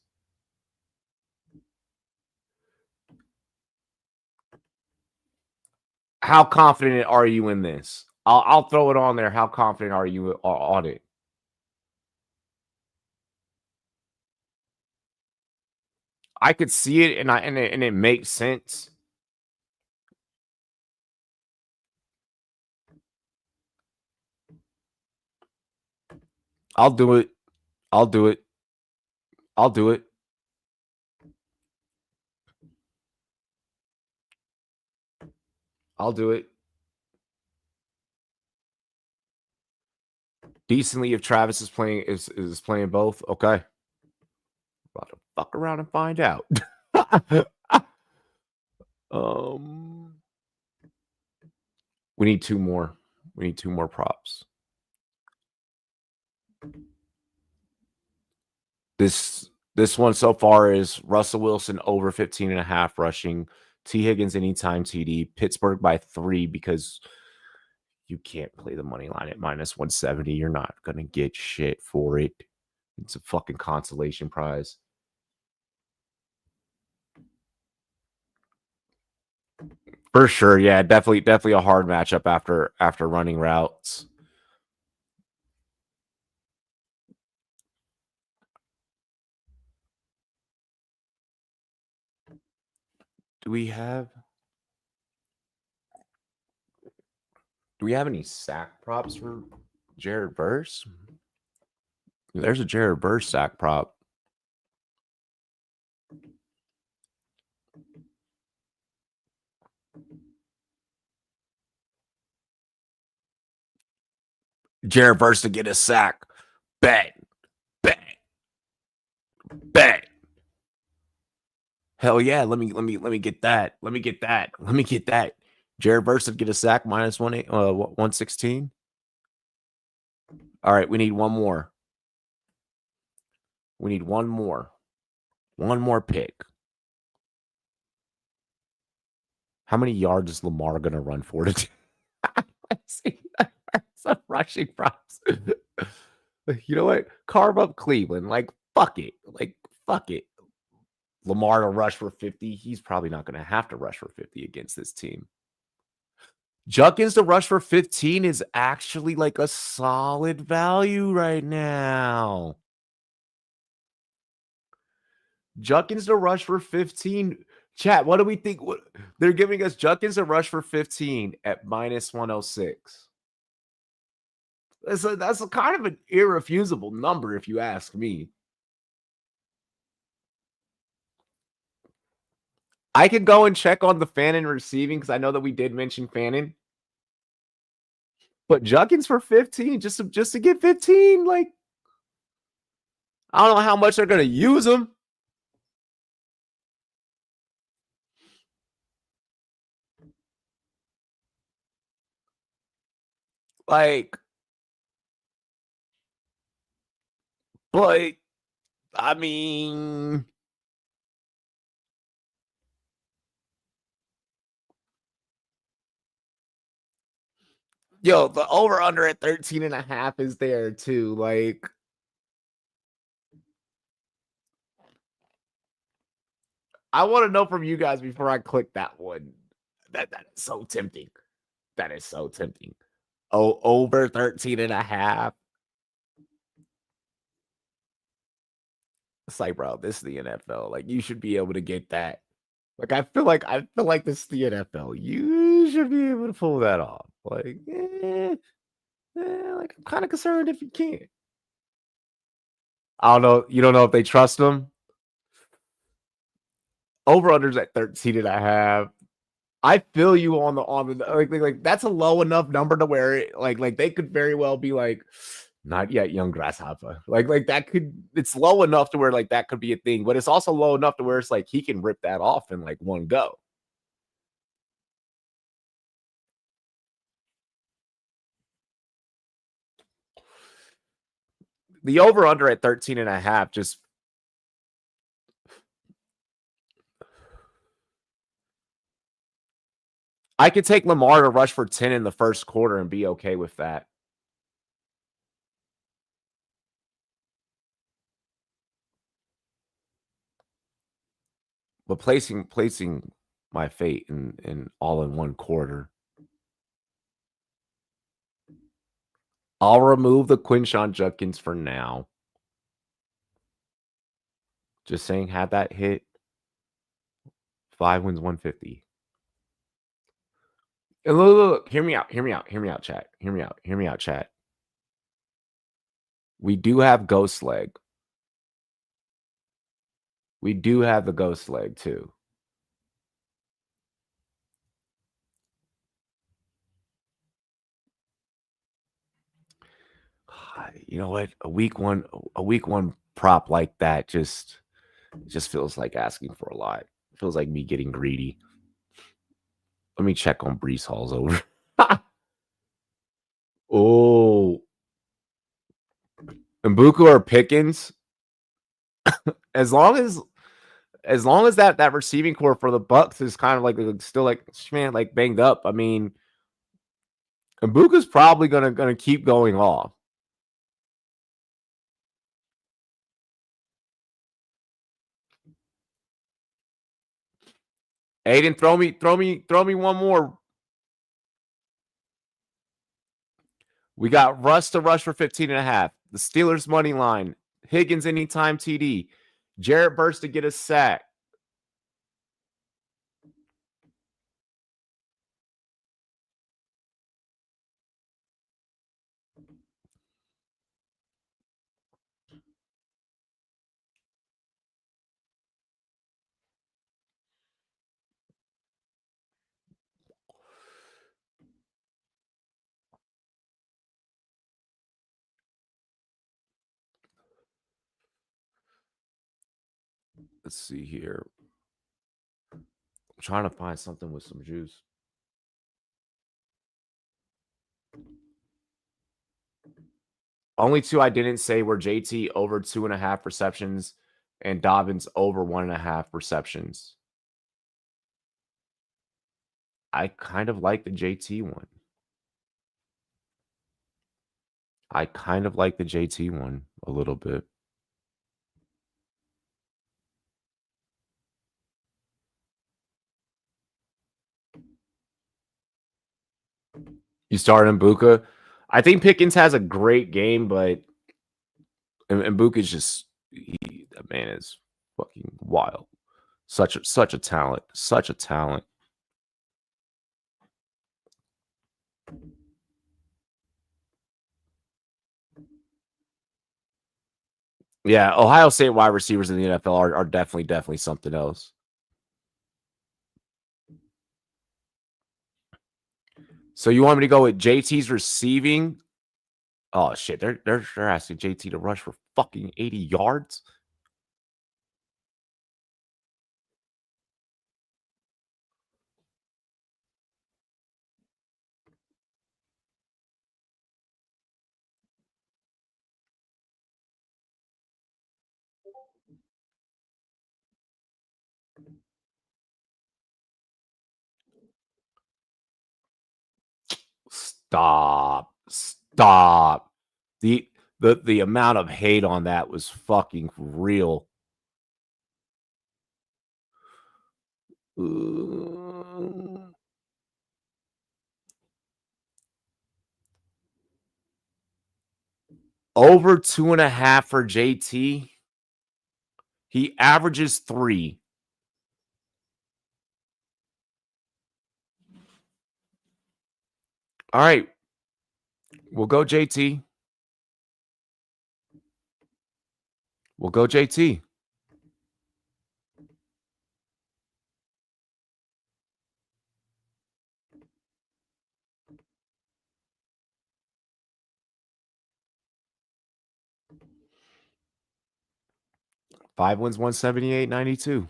How confident are you in this? I'll throw it on there. How confident are you on it? I could see it, and it makes sense. I'll do it. I'll do it. I'll do it. I'll do it. Decently if Travis is playing is playing both. Okay. About to fuck around and find out. We need 2 more. We need 2 more props. This one so far is Russell Wilson over 15.5 rushing, T. Higgins anytime TD, Pittsburgh by 3 because You can't play the money line at minus 170. You're not going to get shit for it. It's a fucking consolation prize. For sure. Yeah, definitely a hard matchup after running routes. Do we have any sack props for Jared Verse? There's a Jared Verse sack prop. Jared Verse to get a sack. Bet. Hell yeah. Let me get that. Let me get that. Jared Verse to get a sack minus 116. All right, we need one more. We need one more. One more pick. How many yards is Lamar going to run for today? Some rushing props. You know what? Carve up Cleveland. Like, fuck it. Lamar to rush for 50. He's probably not going to have to rush for 50 against this team. Judkins to rush for 15 is actually like a solid value right now. Judkins to rush for 15. Chat, what do we think? They're giving us Judkins to rush for 15 at minus 106. That's a kind of an irrefusable number, if you ask me. I could go and check on the Fannin receiving because I know that we did mention Fannin. But Judkins for 15, just to get 15, like, I don't know how much they're going to use him. Like, but, I mean, yo, the over-under at 13.5 is there too. Like, I want to know from you guys before I click that one. That is so tempting. That is so tempting. Oh, over 13.5. It's like, bro, this is the NFL. Like, you should be able to get that. Like, I feel like this is the NFL. You should be able to pull that off. Like, like, I'm kind of concerned if you can't. I don't know. You don't know if they trust him. Over-unders at 13.5. I feel you on the like that's a low enough number to where it like they could very well be like, not yet, young grasshopper. Like that it's low enough to where like that could be a thing, but it's also low enough to where it's like he can rip that off in like one go. The over-under at 13.5 just I could take Lamar to rush for 10 in the first quarter and be okay with that. But placing my fate in all in one quarter. I'll remove the Quinshon Judkins for now. Just saying, had that hit, 5 wins, 150. And look, hear me out, chat. We do have Ghost Leg. We do have the Ghost Leg too. You know what? A week one prop like that just feels like asking for a lot. It feels like me getting greedy. Let me check on Brees Hall's over. Oh, Mbuku or Pickens. as long as that receiving core for the Bucks is kind of like still like, man, like banged up. I mean, And Buka's probably gonna keep going off. Aiden, throw me one more. We got Russ to rush for 15.5. The Steelers money line. Higgins anytime TD. Jarrett Burst to get a sack. Let's see here. I'm trying to find something with some juice. Only two I didn't say were JT over 2.5 receptions and Dobbins over 1.5 receptions. I kind of like the JT one. I kind of like the JT one a little bit. You start in Buka. I think Pickens has a great game, but and Buka's just that man is fucking wild. Such a talent. Such a talent. Yeah, Ohio State wide receivers in the NFL are definitely something else. So you want me to go with JT's receiving? Oh shit, they're asking JT to rush for fucking 80 yards. Stop. The amount of hate on that was fucking real. Over 2.5 for JT. He averages 3. All right. We'll go JT. We'll go JT. Five wins, 178.92.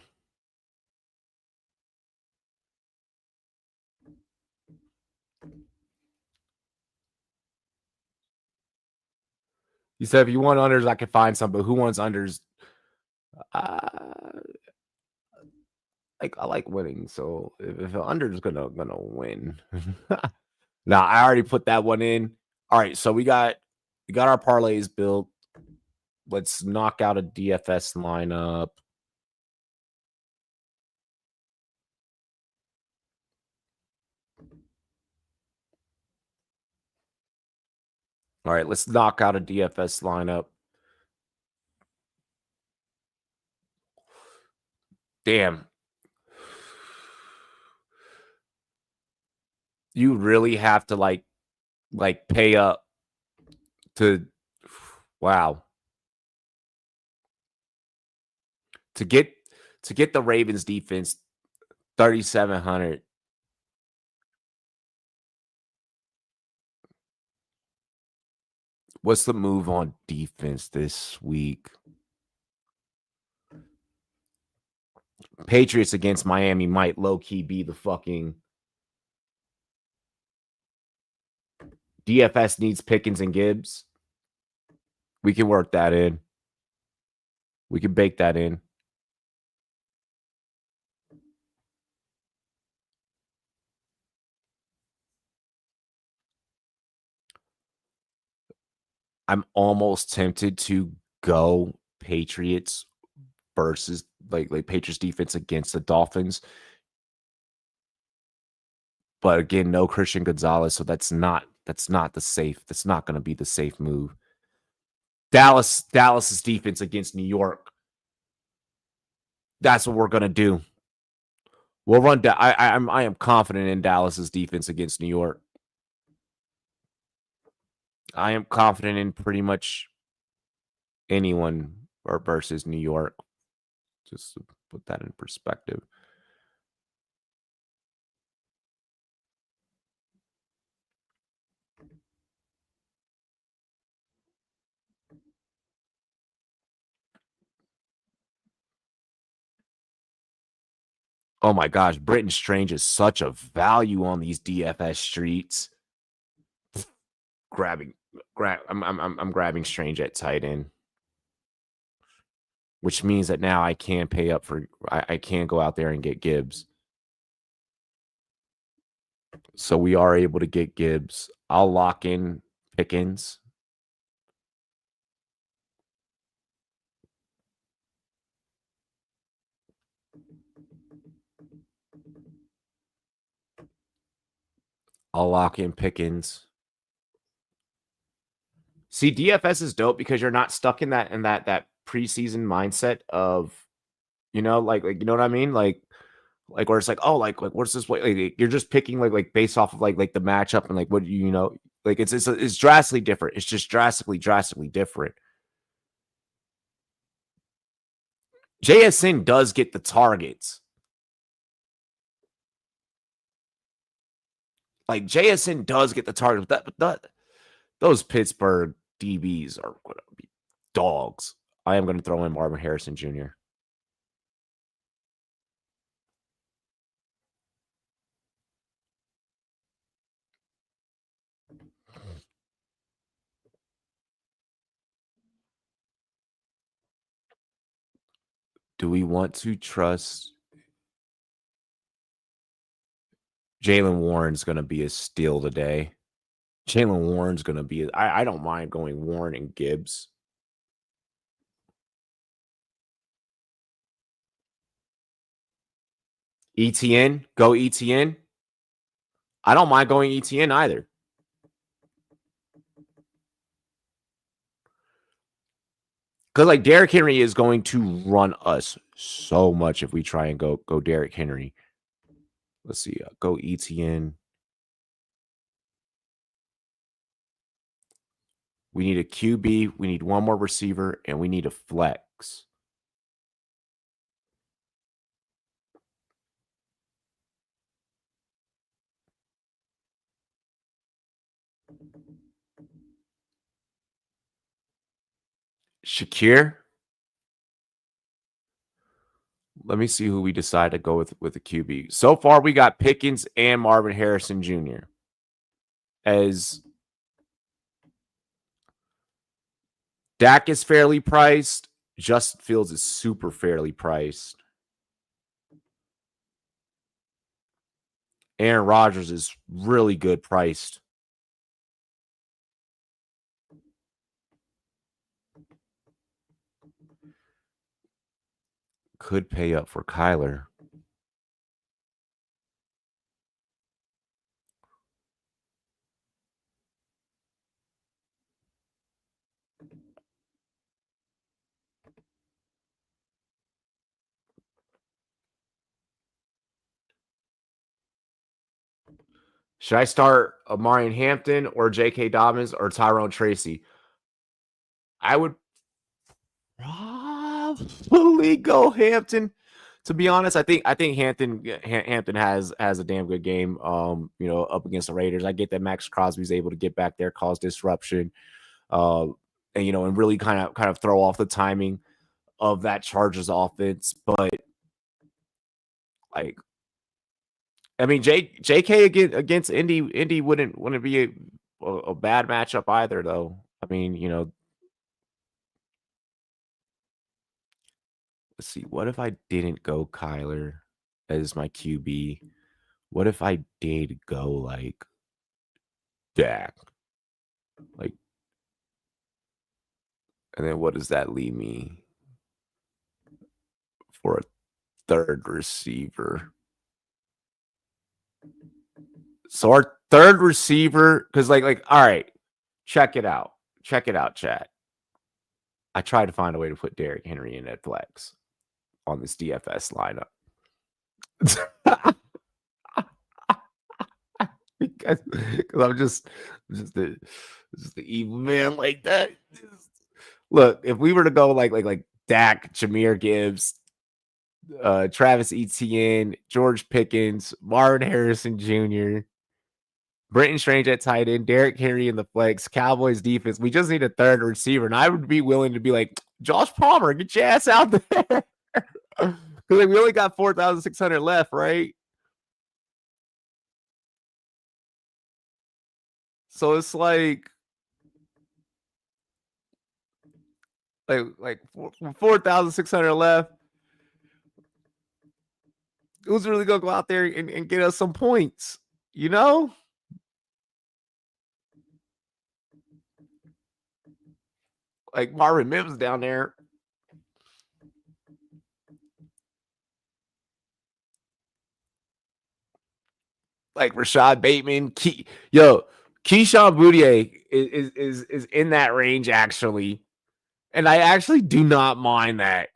He said, if you want unders, I can find some, but who wants unders? I like winning, so if an under is gonna win. Now I already put that one in. All right, so we got our parlays built. Let's knock out a DFS lineup. All right, let's knock out a DFS lineup. Damn. You really have to like pay up to wow. To get the Ravens defense 3,700. What's the move on defense this week? Patriots against Miami might low-key be the fucking DFS needs Pickens and Gibbs. We can work that in. We can bake that in. I'm almost tempted to go Patriots versus like Patriots defense against the Dolphins. But again, no Christian Gonzalez, so that's not going to be the safe move. Dallas's defense against New York. That's what we're going to do. We'll run down. I am confident in Dallas's defense against New York. I am confident in pretty much anyone or versus New York. Just to put that in perspective. Oh my gosh, Britton Strange is such a value on these DFS streets. I'm grabbing Strange at tight end, which means that now I can pay up for I can go out there and get Gibbs. So we are able to get Gibbs. I'll lock in Pickens. I'll lock in Pickens. See, DFS is dope because you're not stuck in that preseason mindset of, like you know what I mean? Like where it's like, oh, like what's this way? Like, you're just picking like based off of like the matchup and like what like it's drastically different. It's just drastically different. JSN does get the targets. Like JSN does get the targets, but those Pittsburgh DBs are going to be dogs. I am going to throw in Marvin Harrison Jr. Do we want to trust Jalen Warren's going to be a steal today? Jalen Warren's going to be. I don't mind going Warren and Gibbs. ETN, go ETN. I don't mind going ETN either. Because like Derrick Henry is going to run us so much if we try and go Derrick Henry. Let's see. Go ETN. We need a QB. We need one more receiver, and we need a flex. Shakir. Let me see who we decide to go with a QB. So far, we got Pickens and Marvin Harrison Jr. As Dak is fairly priced, Justin Fields is super fairly priced. Aaron Rodgers is really good priced. Could pay up for Kyler. Should I start Amarian Hampton or J.K. Dobbins or Tyrone Tracy? I would probably go Hampton. To be honest, I think Hampton has a damn good game. Up against the Raiders. I get that Max Crosby's able to get back there, cause disruption, and and really kind of throw off the timing of that Chargers offense. But like, I mean, JK against Indy wouldn't be a bad matchup either, though. I mean, let's see. What if I didn't go Kyler as my QB? What if I did go like Dak? Like And then what does that leave me for a third receiver? So our third receiver, because all right, check it out. Check it out, chat. I tried to find a way to put Derrick Henry in at flex on this DFS lineup. because I'm just the evil man like that. Look, if we were to go like Dak, Jahmyr Gibbs, Travis Etienne, George Pickens, Marvin Harrison Jr., Brenton Strange at tight end, Derrick Henry in the flex, Cowboys defense. We just need a third receiver, and I would be willing to be like Josh Palmer, get your ass out there. Because we only got 4,600 left, right? So it's like 4,600 left. Who's really gonna go out there and get us some points? You know? Like Marvin Mims down there. Like Rashad Bateman. Keyshawn Boudier is in that range, actually. And I actually do not mind that.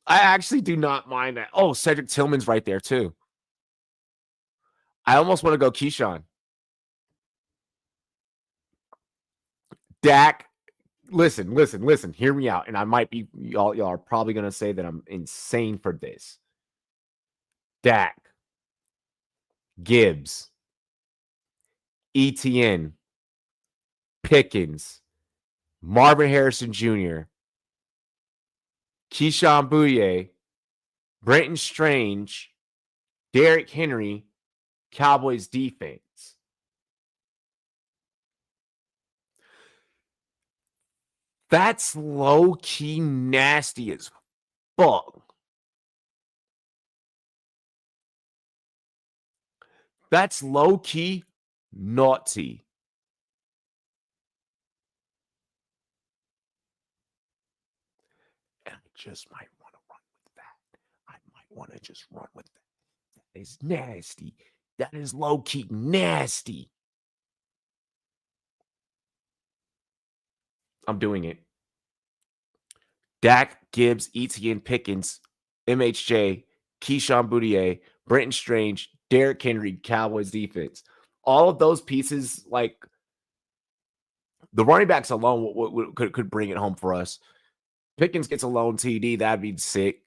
I actually do not mind that. Oh, Cedric Tillman's right there, too. I almost want to go Keyshawn. Dak, listen. Hear me out. And I might be, y'all are probably going to say that I'm insane for this. Dak, Gibbs, Etienne, Pickens, Marvin Harrison Jr., Keyshawn Boudier, Brenton Strange, Derrick Henry, Cowboys defense. That's low-key nasty as fuck. That's low-key naughty. And I just might want to run with that. I might want to just run with that. That is nasty. That is low-key nasty. I'm doing it. Dak, Gibbs, Etienne, Pickens, MHJ, Keyshawn Boudier, Brenton Strange, Derrick Henry, Cowboys defense. All of those pieces, like the running backs alone, could bring it home for us. Pickens gets a lone TD, that'd be sick.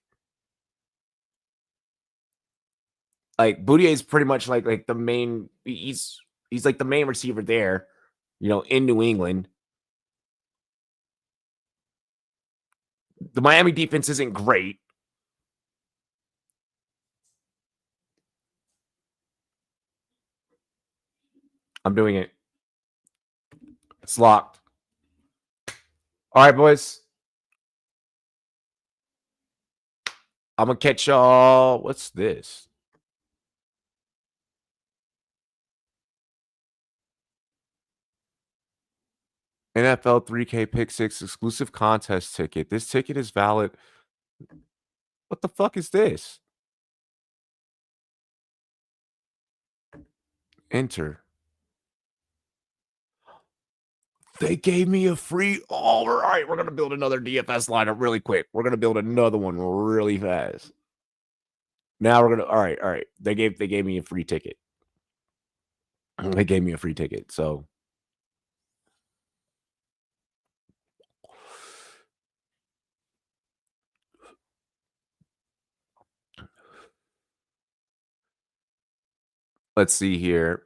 Like Boudier is pretty much like the main. He's like the main receiver there, in New England. The Miami defense isn't great. I'm doing it. It's locked. All right, boys. I'm going to catch y'all. What's this? NFL 3K Pick 6 exclusive contest ticket. This ticket is valid. What the fuck is this? Enter. They gave me a free. All right, we're going to build another DFS lineup really quick. We're going to build another one really fast. Now we're going to. All right. They gave me a free ticket. They gave me a free ticket. So let's see here.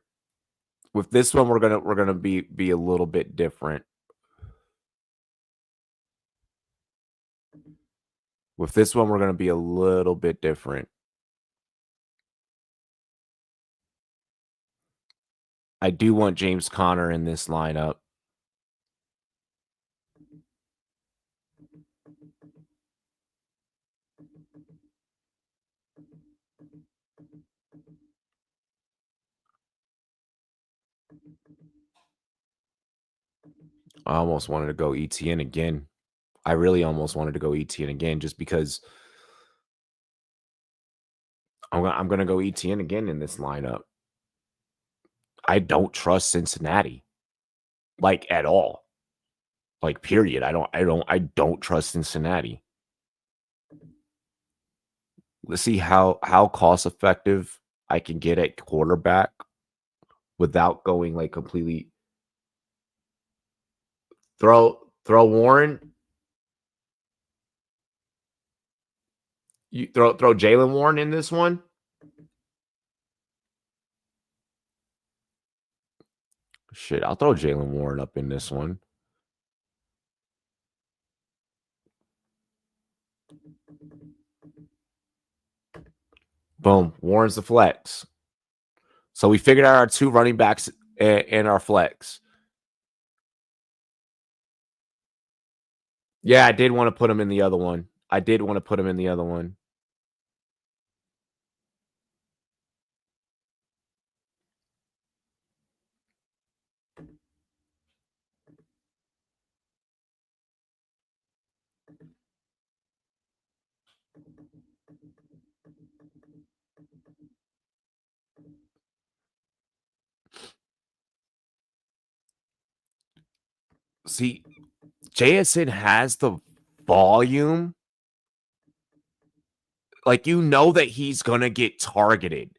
With this one, we're gonna be a little bit different. With this one, we're gonna be a little bit different. I do want James Conner in this lineup. I almost wanted to go ETN again. I really almost wanted to go ETN again just because I'm gonna go ETN again in this lineup. I don't trust Cincinnati, like, at all. Like, period. I don't trust Cincinnati. Let's see how cost effective I can get at quarterback without going, like, completely throw Warren. You throw Jalen Warren in this one? Shit, I'll throw Jalen Warren up in this one. Boom. Warren's the flex. So we figured out our 2 running backs and our flex. Yeah, I did want to put him in the other one. See, JSN has the volume. Like, you know that he's going to get targeted.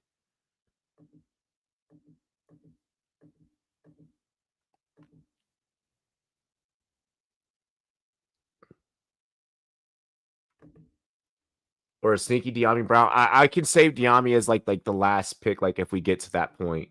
Or a sneaky De'Ami Brown. I can save De'Ami as like the last pick, like, if we get to that point.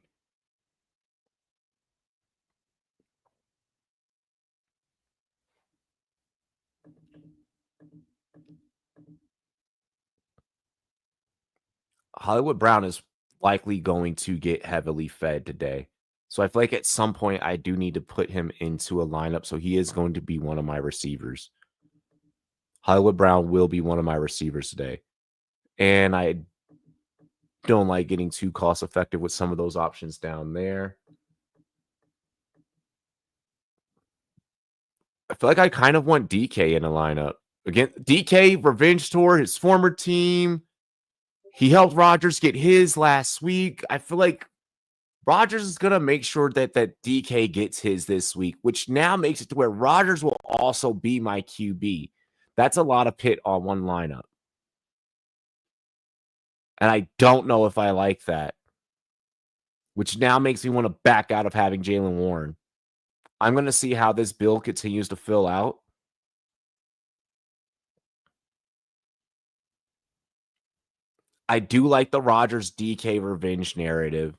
Hollywood Brown is likely going to get heavily fed today. So I feel like at some point I do need to put him into a lineup. So he is going to be one of my receivers. Hollywood Brown will be one of my receivers today. And I don't like getting too cost effective with some of those options down there. I feel like I kind of want DK in a lineup. Again, DK, revenge tour, his former team. He helped Rodgers get his last week. I feel like Rodgers is going to make sure that DK gets his this week, which now makes it to where Rodgers will also be my QB. That's a lot of pit on one lineup. And I don't know if I like that, which now makes me want to back out of having Jalen Warren. I'm going to see how this build continues to fill out. I do like the Rodgers DK revenge narrative.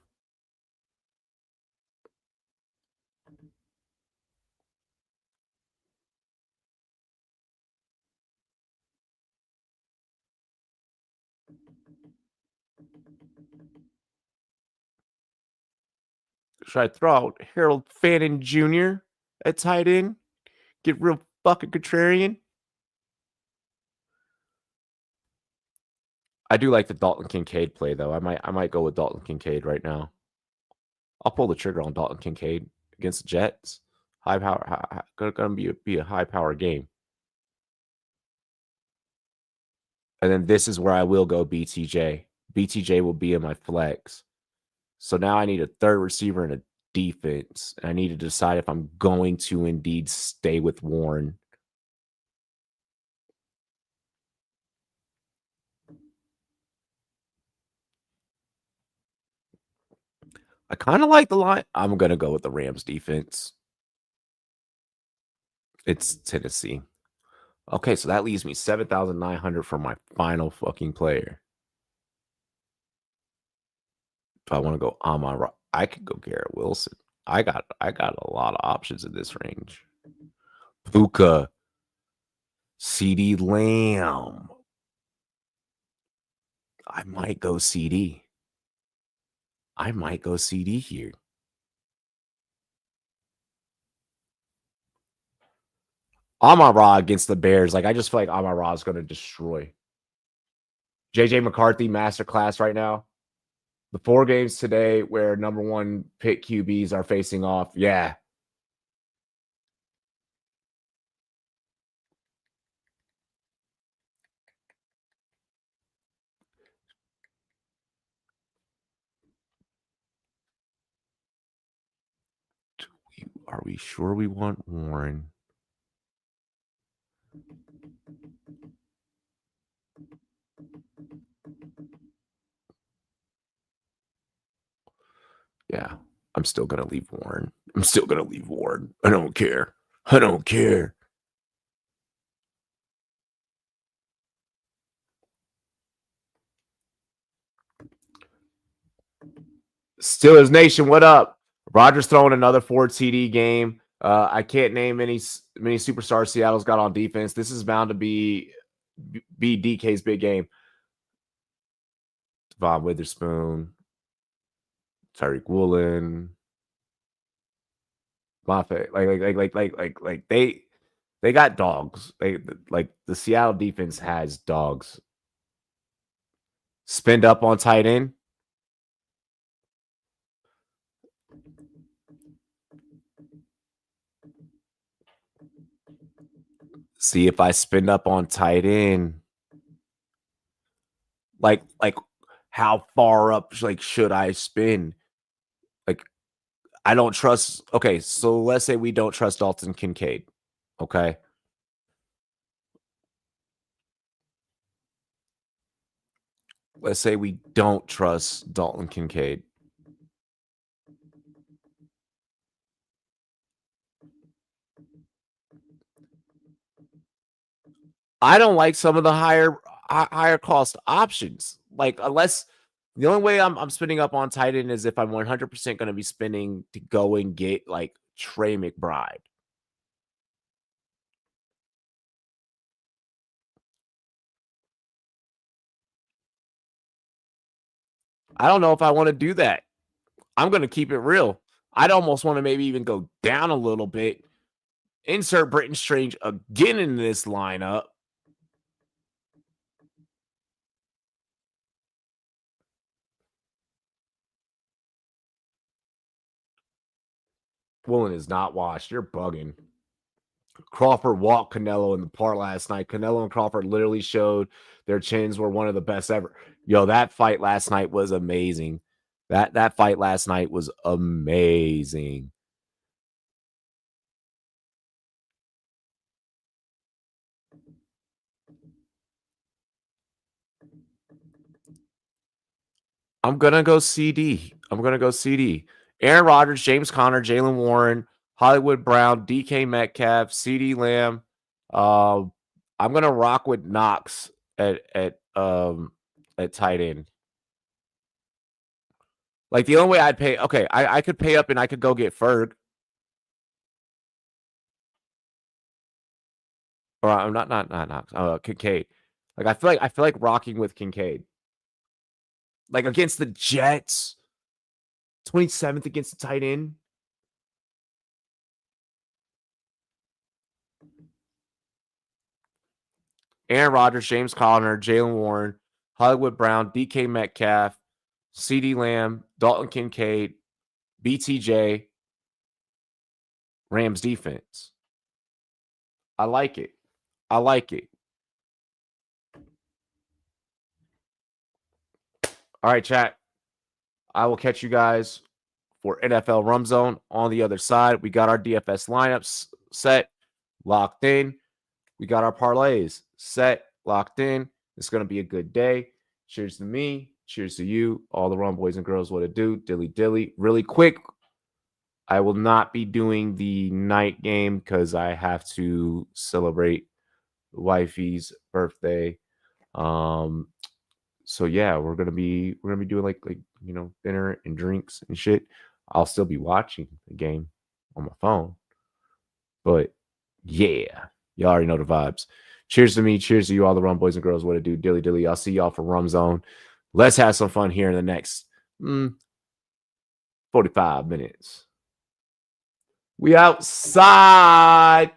Should I throw out Harold Fannin Jr. at tight end? Get real fucking contrarian? I do like the Dalton Kincaid play, though. I might go with Dalton Kincaid right now. I'll pull the trigger on Dalton Kincaid against the Jets. High power, gonna be a high power game. And then this is where I will go BTJ. BTJ will be in my flex. So now I need a third receiver and a defense. And I need to decide if I'm going to indeed stay with Warren. I kind of like the line. I'm going to go with the Rams defense. It's Tennessee. Okay, so that leaves me 7,900 for my final fucking player. Do I want to go Amon? I could go Garrett Wilson. I got a lot of options in this range. Puka, CD Lamb. I might go CD. I might go CD here. Amon-Ra against the Bears. Like, I just feel like Amon-Ra is going to destroy. JJ McCarthy masterclass right now. The 4 games today where number 1 pick QBs are facing off. Yeah. Are we sure we want Warren? Yeah, I'm still going to leave Warren. I'm still going to leave Warren. I don't care. I don't care. Steelers Nation, what up? Rodgers throwing another 4 TD game. I can't name many superstars Seattle's got on defense. This is bound to be DK's big game. Von Witherspoon, Tyreek Woolen, Moffitt. Like they got dogs. Like the Seattle defense has dogs. Spend up on tight end. See if I spend up on tight end. Like how far up should I spin? Like I don't trust. Okay, so let's say we don't trust Dalton Kincaid. Okay. Let's say we don't trust Dalton Kincaid. I don't like some of the higher cost options. Like unless the only way I'm spending up on tight end is if I'm 100% going to be spending to go and get like Trey McBride. I don't know if I want to do that. I'm going to keep it real. I'd almost want to maybe even go down a little bit. Insert Britton Strange again in this lineup. Woolen is not washed. You're bugging. Crawford walked Canelo in the part last night. Canelo and Crawford literally showed their chins were one of the best ever. Yo, that fight last night was amazing. That fight last night was amazing. I'm gonna go CD. Aaron Rodgers, James Conner, Jalen Warren, Hollywood Brown, DK Metcalf, CD Lamb. I'm gonna rock with Knox at tight end. Like the only way I'd pay, okay, I could pay up and I could go get Ferg. Or I'm not Knox. Kincaid. Like I feel like rocking with Kincaid. Like against the Jets. 27th against the tight end. Aaron Rodgers, James Conner, Jalen Warren, Hollywood Brown, DK Metcalf, CD Lamb, Dalton Kincaid, BTJ, Rams defense. I like it. All right, chat. I will catch you guys for NFL Rum Zone on the other side. We got our DFS lineups set, locked in. We got our parlays set, locked in. It's going to be a good day. Cheers to me. Cheers to you. All the Rum boys and girls, what to do. Dilly dilly. Really quick, I will not be doing the night game because I have to celebrate wifey's birthday. So yeah, we're gonna be doing like dinner and drinks and shit. I'll still be watching the game on my phone. But yeah, you already know the vibes. Cheers to me. Cheers to you, all the Rum boys and girls. What to do, dilly dilly. I'll see y'all for Rum Zone. Let's have some fun here in the next 45 minutes. We outside.